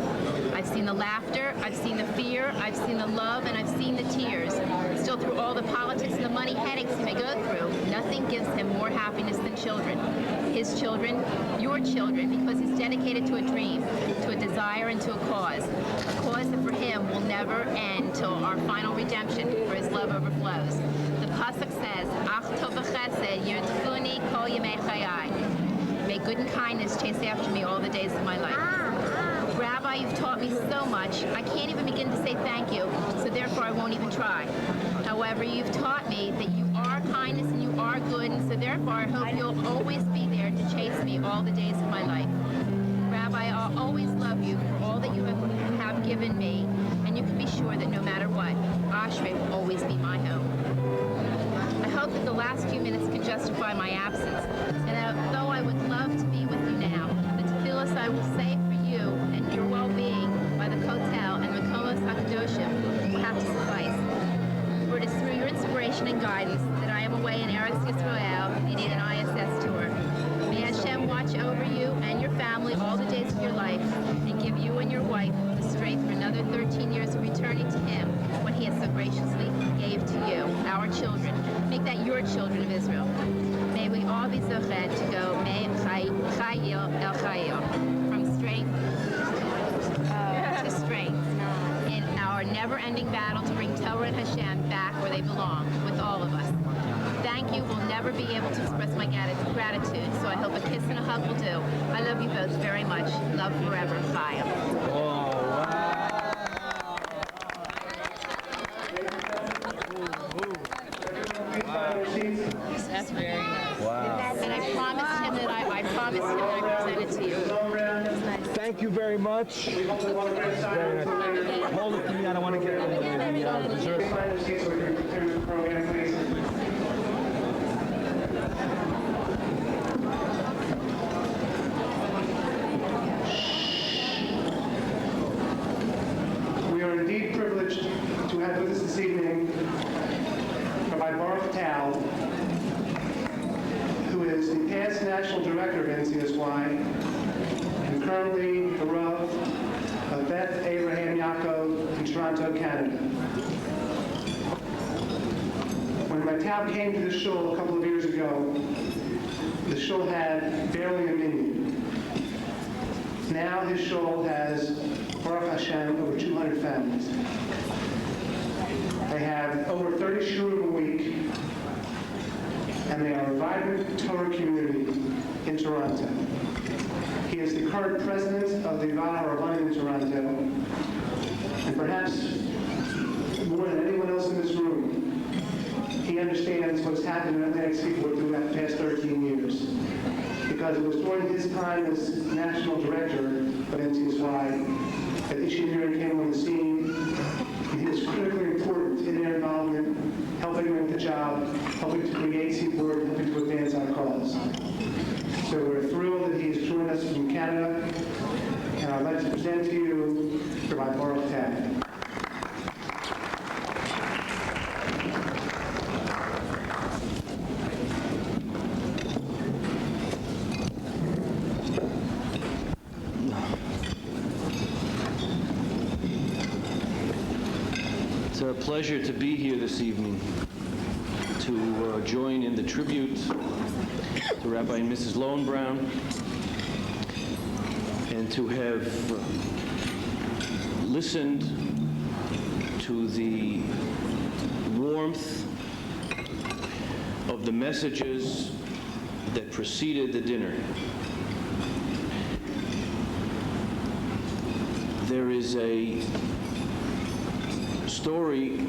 I've seen the laughter, I've seen the fear, I've seen the love, and I've seen the tears. Still, through all the politics and the money headaches he may go through, nothing gives him more happiness than children. His children, your children, because he's dedicated to a dream, to a desire, and to a cause that for him will never end till our final redemption, where his love overflows. The pasuk says, "Ach tov v'chesed yirtfuni kol yemei chayai." May good and kindness chase after me all the days of my life. Rabbi, you've taught me so much, I can't even begin to say thank you, so therefore I won't even try. However, you've taught me that you are kindness and you are good, and so therefore Therefore, I hope you'll always be there to chase me all the days of my life. Rabbi, I'll always love you for all that you have given me, and you can be sure that no matter what, Ashrei will always be my home. I hope that the last few minutes can justify my absence, and though I would love to be with you now, the tefillos I will say for you and your well-being by the Kotel and Makomos HaKadoshim will have to suffice. For it is through your inspiration and guidance that I am away in Eretz Yisrael leading an ISS tour. May Hashem watch over you and your family all the days of your life and give you and your wife the strength for another 13 years of returning to Him what He has so graciously gave to you, our children. Make that your children of Israel. May we all be zoched to go Chayil El Chayil, from strength to strength, in our never-ending battle to bring Torah and Hashem back where they belong, with all of us. Thank you. We'll never be able to express my gratitude, so I hope a kiss and a hug will do. I love you both very much. Love forever. Bye. That's very nice. Wow. And I promised him that I present it to you. Thank you very much. Very nice. Hold it to me. I don't want to get the dessert. We are indeed privileged to have with us this evening Rabbi Baruch Tal, who is the past National Director of NCSY and currently the Rav of Beth Abraham Yaakov in Toronto, Canada. When Rabbi Tal came to the shul a couple of years ago, the shul had barely a minyan. Now his shul has, Baruch Hashem, over 200 families. They have over 30 shurim a week, and they are a vibrant Torah community in Toronto. He is the current president of the Vaad HaRabbanim in Toronto, and perhaps more than anyone else in this room, he understands what's happened in Atlantic Seaboard throughout the past 13 years. Because it was during his time as national director of NCSY that Ishimiri came on the scene, and he was critically important in their involvement, helping them with the job, helping to create Seaboard, helping to advance our cause. So we're thrilled that he's joined us from Canada, and I'd like to present to you Rabbi Baruch Tal. It's a pleasure to be here this evening to join in the tribute to Rabbi and Mrs. Lowenbraun and to have listened to the warmth of the messages that preceded the dinner. There is a story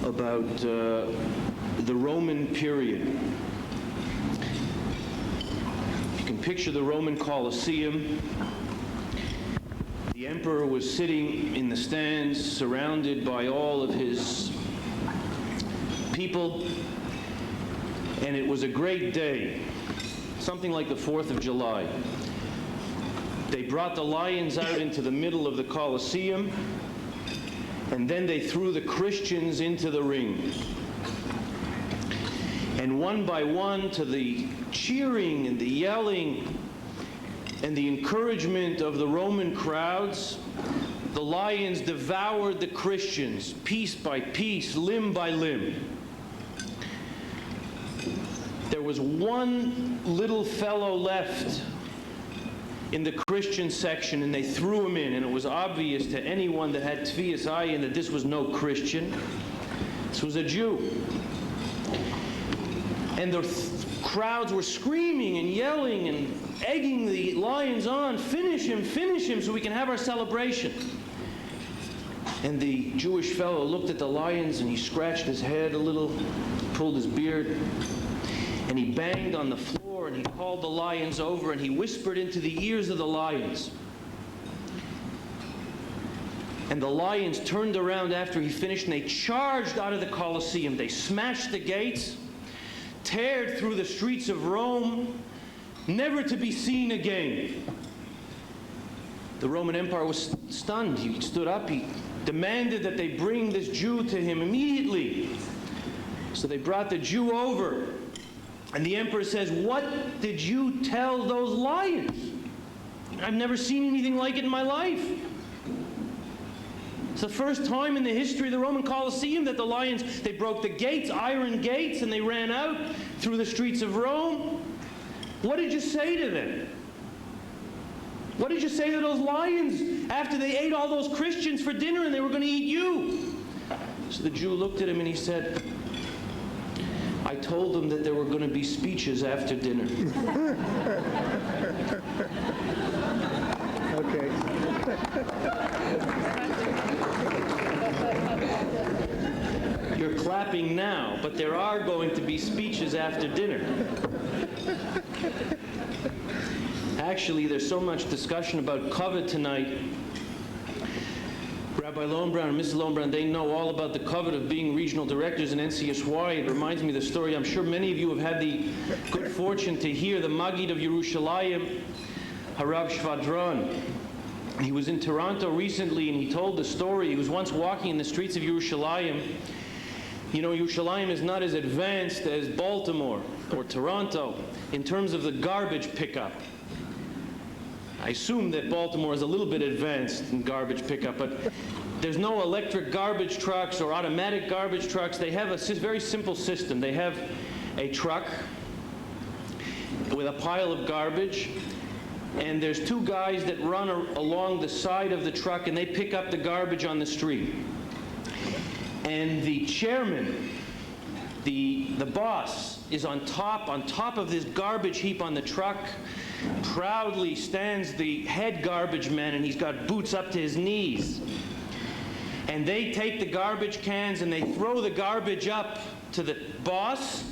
about the Roman period. You can picture the Roman Colosseum. The emperor was sitting in the stands surrounded by all of his people, and it was a great day, something like the 4th of July. They brought the lions out into the middle of the Colosseum, and then they threw the Christians into the ring. And one by one, to the cheering and the yelling and the encouragement of the Roman crowds, the lions devoured the Christians, piece by piece, limb by limb. There was one little fellow left in the Christian section, and they threw him in, and it was obvious to anyone that had Tfiyas Ayin that this was no Christian. This was a Jew. And the crowds were screaming and yelling and egging the lions on, finish him, so we can have our celebration. And the Jewish fellow looked at the lions and he scratched his head a little, pulled his beard, and he banged on the floor and he called the lions over and he whispered into the ears of the lions. And the lions turned around after he finished and they charged out of the Colosseum. They smashed the gates, teared through the streets of Rome, never to be seen again. The Roman Empire was stunned. He stood up, he demanded that they bring this Jew to him immediately. So they brought the Jew over. And the emperor says, "What did you tell those lions? I've never seen anything like it in my life." It's the first time in the history of the Roman Colosseum that the lions, they broke the gates, iron gates, and they ran out through the streets of Rome. What did you say to them? What did you say to those lions after they ate all those Christians for dinner and they were going to eat you? So the Jew looked at him and he said, "I told them that there were going to be speeches after dinner." Okay. You're clapping now, but there are going to be speeches after dinner. Actually, there's so much discussion about kavod tonight. Rabbi Lowenbraun and Mrs. Lowenbraun, they know all about the kavod of being regional directors in NCSY. It reminds me of the story. I'm sure many of you have had the good fortune to hear the Maggid of Yerushalayim, Harav Shvadron. He was in Toronto recently and he told the story. He was once walking in the streets of Yerushalayim. You know, Yerushalayim is not as advanced as Baltimore or Toronto in terms of the garbage pickup. I assume that Baltimore is a little bit advanced in garbage pickup, but there's no electric garbage trucks or automatic garbage trucks. They have a very simple system. They have a truck with a pile of garbage, and there's two guys that run along the side of the truck and they pick up the garbage on the street. And the chairman, the boss, is on top of this garbage heap on the truck. Proudly stands the head garbage man, and he's got boots up to his knees. And they take the garbage cans and they throw the garbage up to the boss,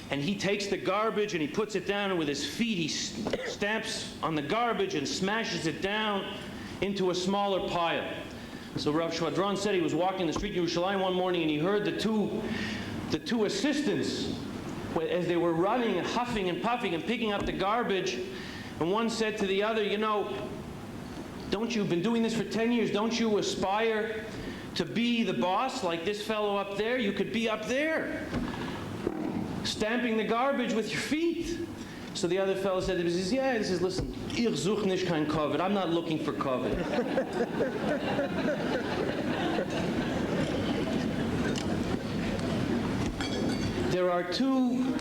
and he takes the garbage and he puts it down, and with his feet he stamps on the garbage and smashes it down into a smaller pile. So Rav Shvadron said he was walking the street in Yerushalayim one morning and he heard the two assistants as they were running and huffing and puffing and picking up the garbage, and one said to the other, "You know, you've been doing this for 10 years, don't you aspire to be the boss like this fellow up there? You could be up there, stamping the garbage with your feet." So the other fellow said to him, "Listen, ich such nicht kein kavod. I'm not looking for kavod." There are two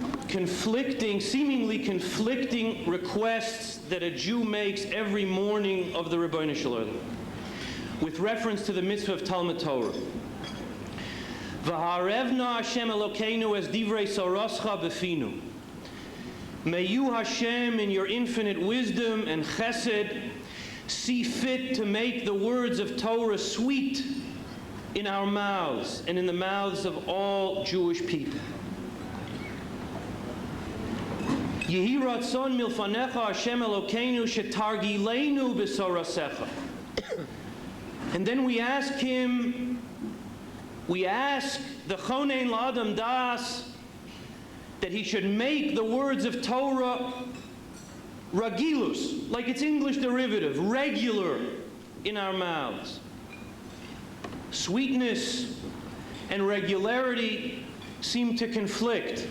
seemingly conflicting requests that a Jew makes every morning of the Ribbono Shel Olam with reference to the mitzvah of Talmud Torah. V'harevna Hashem Elokeinu es divrei soroscha b'finu. May you, Hashem, in your infinite wisdom and chesed, see fit to make the words of Torah sweet in our mouths and in the mouths of all Jewish people. Yehi ratzon milfanecha Hashem Elokeinu shetargileinu b'sorasecha. And then we ask the Chonein L'Adam Das, that he should make the words of Torah ragilus, like its English derivative, regular in our mouths. Sweetness and regularity seem to conflict.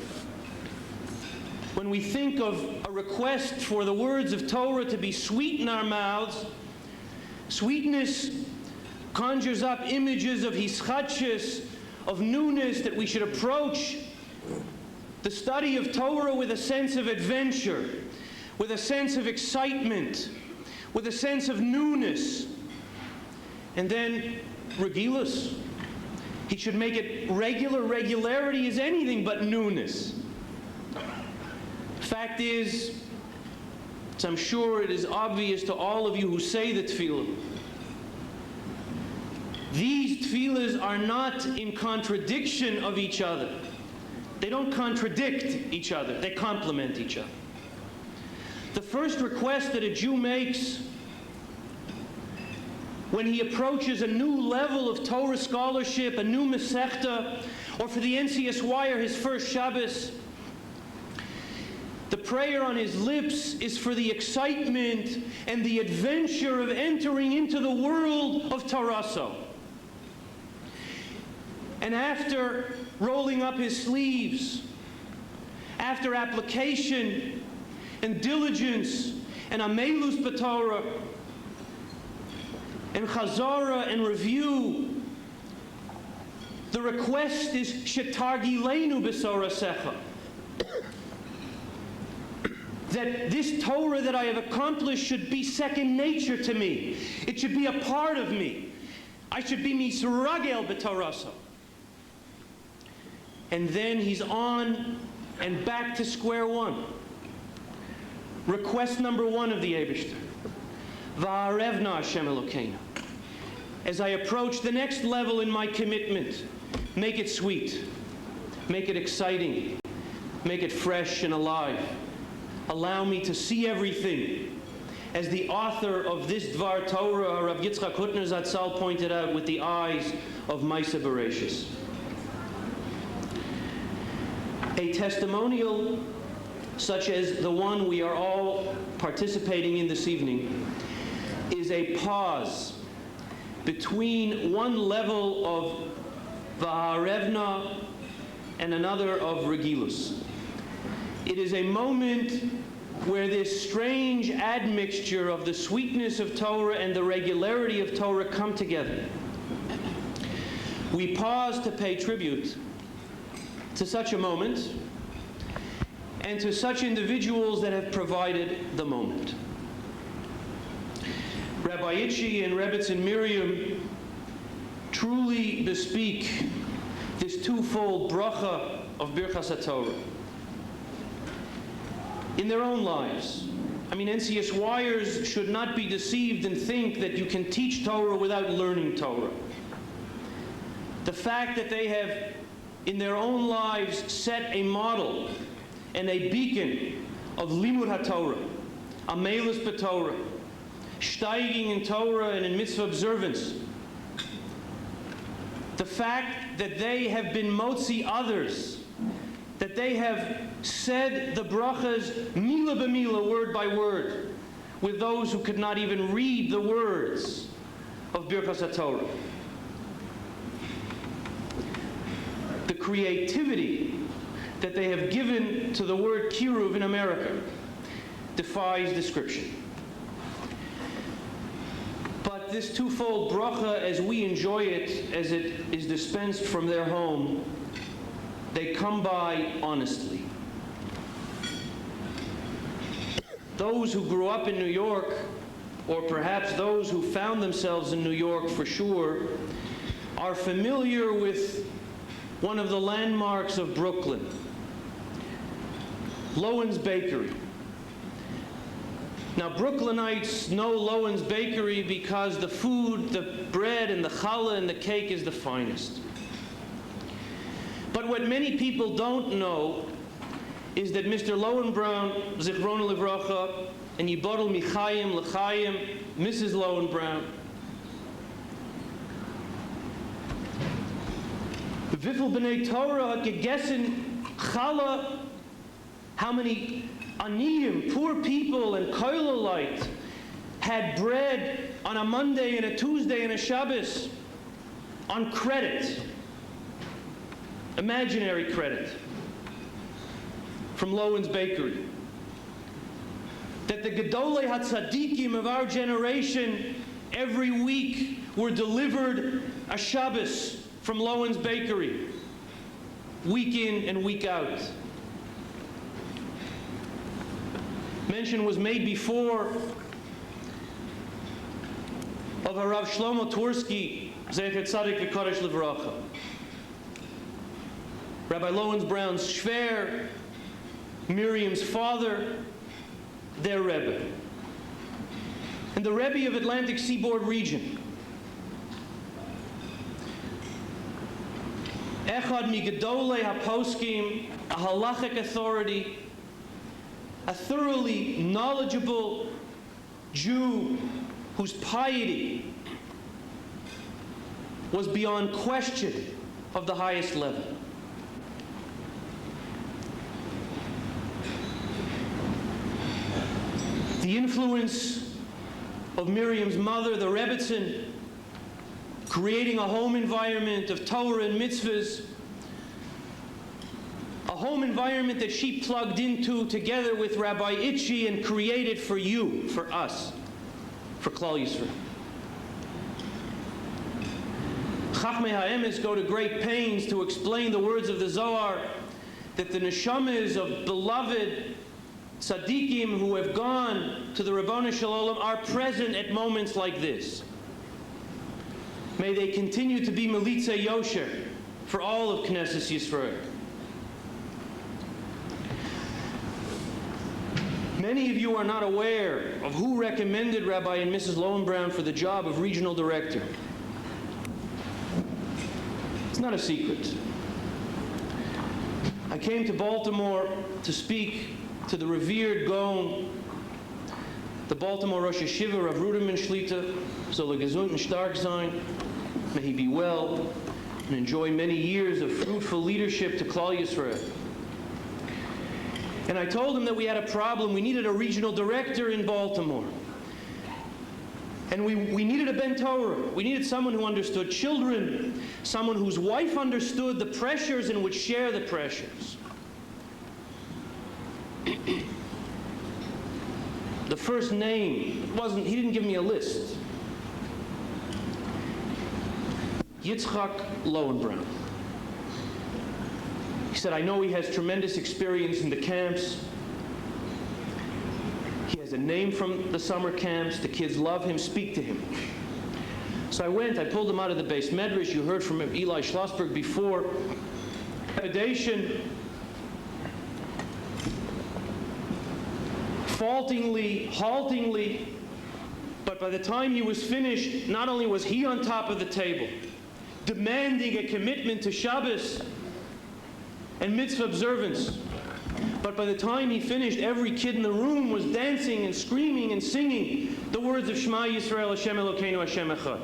When we think of a request for the words of Torah to be sweet in our mouths, sweetness conjures up images of hischadshus, of newness, that we should approach the study of Torah with a sense of adventure, with a sense of excitement, with a sense of newness. And then regilus, he should make it regular. Regularity is anything but newness. Fact is, I'm sure it is obvious to all of you who say the Tfilloh, These tefillahs are not in contradiction of each other. They don't contradict each other. They complement each other. The first request that a Jew makes when he approaches a new level of Torah scholarship, a new Masechta, or for the NCSY or his first Shabbos, the prayer on his lips is for the excitement and the adventure of entering into the world of Taraso. And after rolling up his sleeves, after application and diligence and amelus b'Torah and chazara and review, the request is shetargilenu b'sorasecha, that this Torah that I have accomplished should be second nature to me. It should be a part of me. I should be misragel b'Torah. And then he's on and back to square one. Request number one of the Eibishter. Va'arevna Hashem Elokeinu. As I approach the next level in my commitment, make it sweet, make it exciting, make it fresh and alive. Allow me to see everything, as the author of this Dvar Torah, Rav Yitzchak Hutner Zatzal, pointed out, with the eyes of Maaseh Bereshis. A testimonial such as the one we are all participating in this evening is a pause between one level of Va'arevna and another of Regilus. It is a moment where this strange admixture of the sweetness of Torah and the regularity of Torah come together. We pause to pay tribute to such a moment and to such individuals that have provided the moment. Rabbi Itchy and Rebbetzin Miriam truly bespeak this twofold bracha of Birchas HaTorah in their own lives. I mean, NCSYers should not be deceived and think that you can teach Torah without learning Torah. The fact that they have in their own lives set a model and a beacon of Limud HaTorah, Amelus b'Torah, steiging in Torah and in mitzvah observance. The fact that they have been motzi others, that they have said the brachas mila b'mila, word by word, with those who could not even read the words of Birchas HaTorah. The creativity that they have given to the word kiruv in America defies description. But this twofold bracha, as we enjoy it, as it is dispensed from their home, they come by honestly. Those who grew up in New York, or perhaps those who found themselves in New York for sure, are familiar with one of the landmarks of Brooklyn, Lowen's Bakery. Now, Brooklynites know Lowen's Bakery because the food, the bread, and the challah and the cake is the finest. But what many people don't know is that Mr. Lowenbraun, Zichrono Livracha, and Yibodel Michayim L'Chaim, Mrs. Lowenbraun, Vifel B'nai Torah gegessen challah, how many aniyim, poor people, and koilalite had bread on a Monday and a Tuesday and a Shabbos on credit, imaginary credit, from Lowen's Bakery. That the Gedolei HaTzadikim of our generation every week were delivered a Shabbos from Lowen's Bakery, week in and week out. Mention was made before of Harav Shlomo Twersky, Zecher Tzadik V'Kodesh Livracha. Rabbi Lowenbraun's Shver, Miriam's father, their Rebbe. And the Rebbe of Atlantic Seaboard region. Echad migedolei haposkim, a halachic authority, a thoroughly knowledgeable Jew whose piety was beyond question of the highest level. The influence of Miriam's mother, the Rebbitzin, creating a home environment of Torah and mitzvahs, a home environment that she plugged into together with Rabbi Itchy and created for you, for us, for Klal Yisrael. Chachmei HaEmes go to great pains to explain the words of the Zohar that the neshamas of beloved tzaddikim who have gone to the Ribono Shel Olam are present at moments like this. May they continue to be Melitza Yosher for all of Knesset Yisrael. Many of you are not aware of who recommended Rabbi and Mrs. Lowenbraun for the job of regional director. It's not a secret. I came to Baltimore to speak to the revered Gaon, the Baltimore Rosh Hashiva, Rav Ruderman Shlita, soll gesund und stark sein, may he be well, and enjoy many years of fruitful leadership to Klal Yisrael. And I told him that we had a problem. We needed a regional director in Baltimore. And we needed a Ben Torah. We needed someone who understood children, someone whose wife understood the pressures and would share the pressures. The first name he didn't give me a list. Yitzchak Lowenbraun. He said, I know he has tremendous experience in the camps. He has a name from the summer camps. The kids love him. Speak to him. So I went. I pulled him out of the base medrash. You heard from Eli Schlossberg before. Trepidation, haltingly, but by the time he was finished, not only was he on top of the table, demanding a commitment to Shabbos and mitzvah observance, but by the time he finished, every kid in the room was dancing and screaming and singing the words of Shema Yisrael, Hashem Elokeinu, Hashem Echad.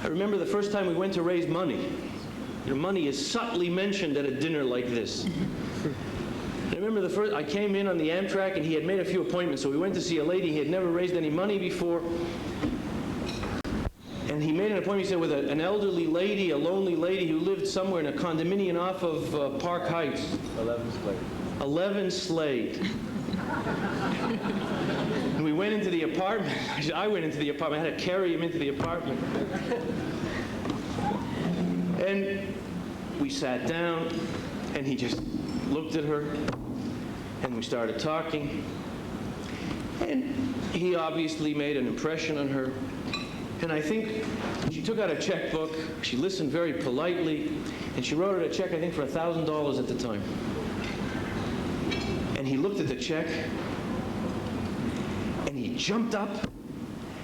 I remember the first time we went to raise money. Money is subtly mentioned at a dinner like this. I remember I came in on the Amtrak and he had made a few appointments, so we went to see a lady. He had never raised any money before. And he made an appointment, he said, with an elderly lady, a lonely lady who lived somewhere in a condominium off of Park Heights. 11 Slade. And we went into the apartment. I went into the apartment. I had to carry him into the apartment. And we sat down, and he just looked at her, and we started talking. And he obviously made an impression on her. And I think she took out a checkbook, she listened very politely, and she wrote her a check, I think, for $1,000 at the time. And he looked at the check, and he jumped up.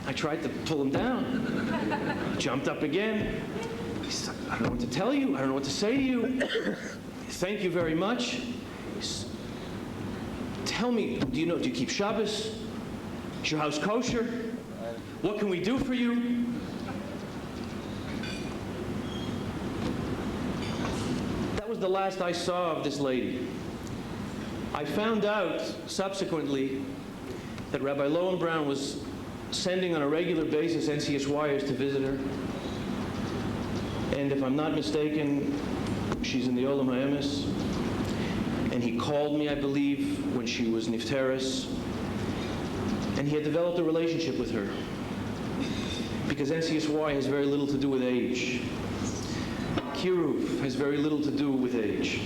I tried to pull him down. He jumped up again. He said, I don't know what to tell you. I don't know what to say to you. Thank you very much. Tell me, do you keep Shabbos? Is your house kosher? What can we do for you? That was the last I saw of this lady. I found out subsequently that Rabbi Lowenbraun was sending on a regular basis NCSYers to visit her. And if I'm not mistaken, she's in the Olam HaEmes. And he called me, I believe, when she was Nifteris. And he had developed a relationship with her. Because NCSY has very little to do with age. Kiruv has very little to do with age.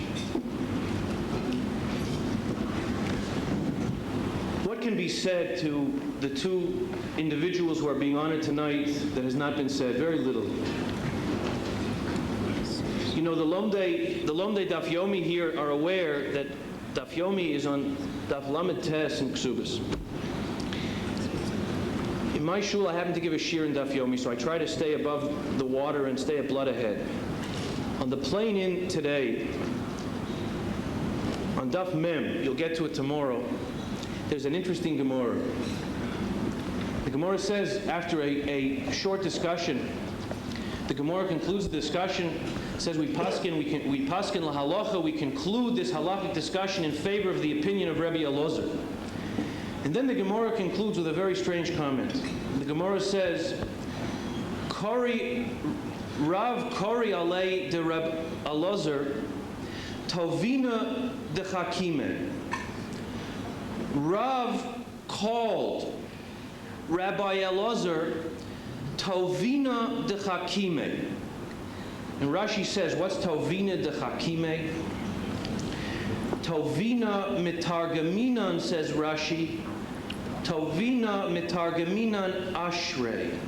What can be said to the two individuals who are being honored tonight that has not been said? Very little. You know, the Lomdei Daf Yomi here are aware that Daf Yomi is on Daf Lamed Tes in Ksubas. In my shul, I happen to give a shir in Daf Yomi, so I try to stay above the water and stay a blood ahead. On the plane in today, on Daf Mem, you'll get to it tomorrow, there's an interesting Gemara. The Gemara says, after a short discussion, the Gemara concludes the discussion, says we paskin la halacha, we conclude this halachic discussion in favor of the opinion of Rabbi Elazar. And then the Gemara concludes with a very strange comment. The Gemara says, Rav Kori alei de Rabbi Elazar, Tovina de Chakime. Rav called Rabbi Elazar Tovina de Chakime. And Rashi says, what's Tovina de Chakime? Tovina mitargaminan, says Rashi. Tovina mitargaminan ashrei.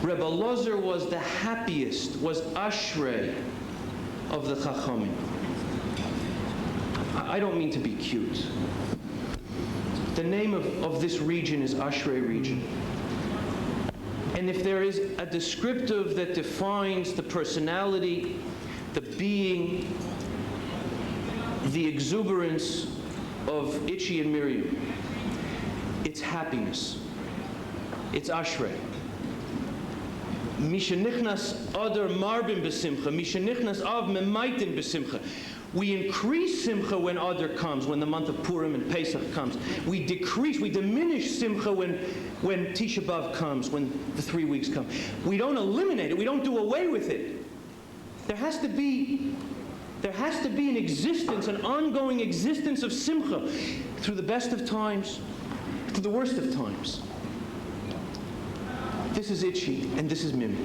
Rebbe Elazar was the happiest, was ashrei of the Chachamim. I don't mean to be cute. The name of this region is Ashrei region. And if there is a descriptive that defines the personality, the being, the exuberance of Itchy and Miriam, it's happiness. It's Ashrei. Mishenichnas adar marbim besimcha, mishenichnas av memaitin besimcha. We increase simcha when Adar comes, when the month of Purim and Pesach comes. We diminish simcha when Tisha B'Av comes, when the 3 weeks come. We don't eliminate it. We don't do away with it. There has to be an existence, an ongoing existence of simcha through the best of times, through the worst of times. This is Itchy, and this is Mimi.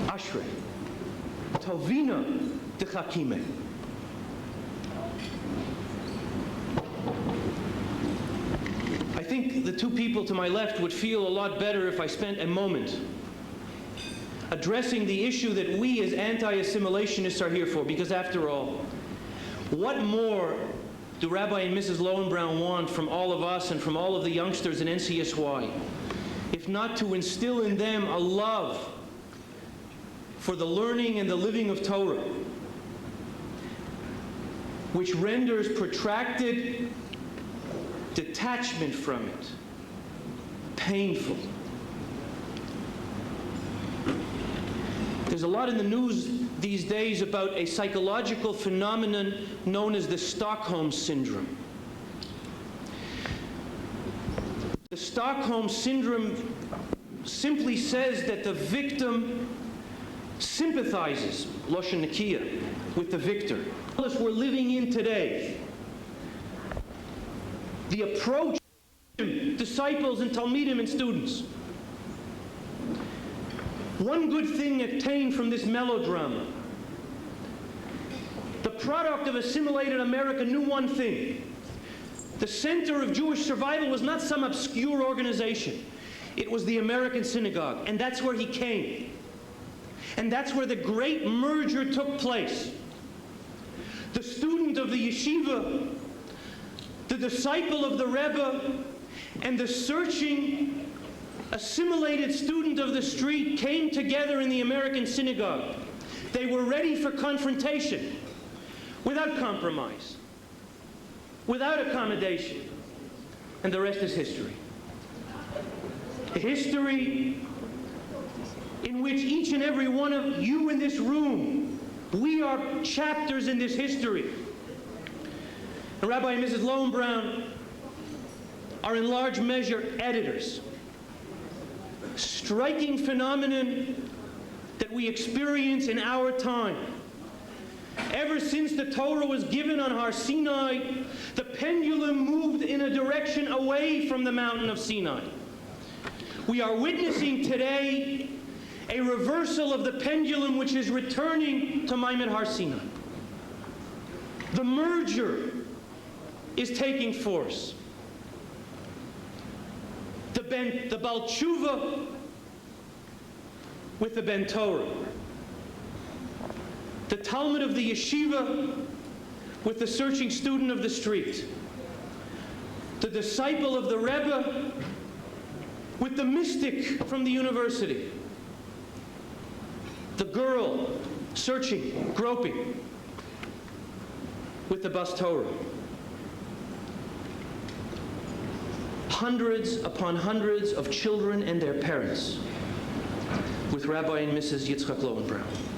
Ashrei. Tovina de Chakime. I think the two people to my left would feel a lot better if I spent a moment addressing the issue that we as anti-assimilationists are here for, because after all, what more do Rabbi and Mrs. Lowenbraun want from all of us and from all of the youngsters in NCSY, if not to instill in them a love for the learning and the living of Torah, which renders protracted detachment from it painful. There's a lot in the news these days about a psychological phenomenon known as the Stockholm Syndrome. The Stockholm Syndrome simply says that the victim sympathizes, Loshen Nakiya, with the victor. We're living in today. The approach to disciples and Talmidim and students. One good thing obtained from this melodrama. The product of assimilated America knew one thing. The center of Jewish survival was not some obscure organization. It was the American synagogue, and that's where he came. And that's where the great merger took place. The student of the yeshiva, the disciple of the Rebbe, and the searching, assimilated student of the street came together in the American synagogue. They were ready for confrontation, without compromise, without accommodation. And the rest is history. A history in which each and every one of you in this room, we are chapters in this history. And Rabbi and Mrs. Lowenbraun are in large measure editors. Striking phenomenon that we experience in our time. Ever since the Torah was given on Har Sinai, the pendulum moved in a direction away from the mountain of Sinai. We are witnessing today a reversal of the pendulum which is returning to Maimon Har Sinai. The merger is taking force. The Baal Tshuva with the Ben Torah. The Talmud of the yeshiva with the searching student of the street. The disciple of the Rebbe with the mystic from the university. girl searching, groping with the bus Torah. Hundreds upon hundreds of children and their parents with Rabbi and Mrs. Yitzchak Lowenbraun.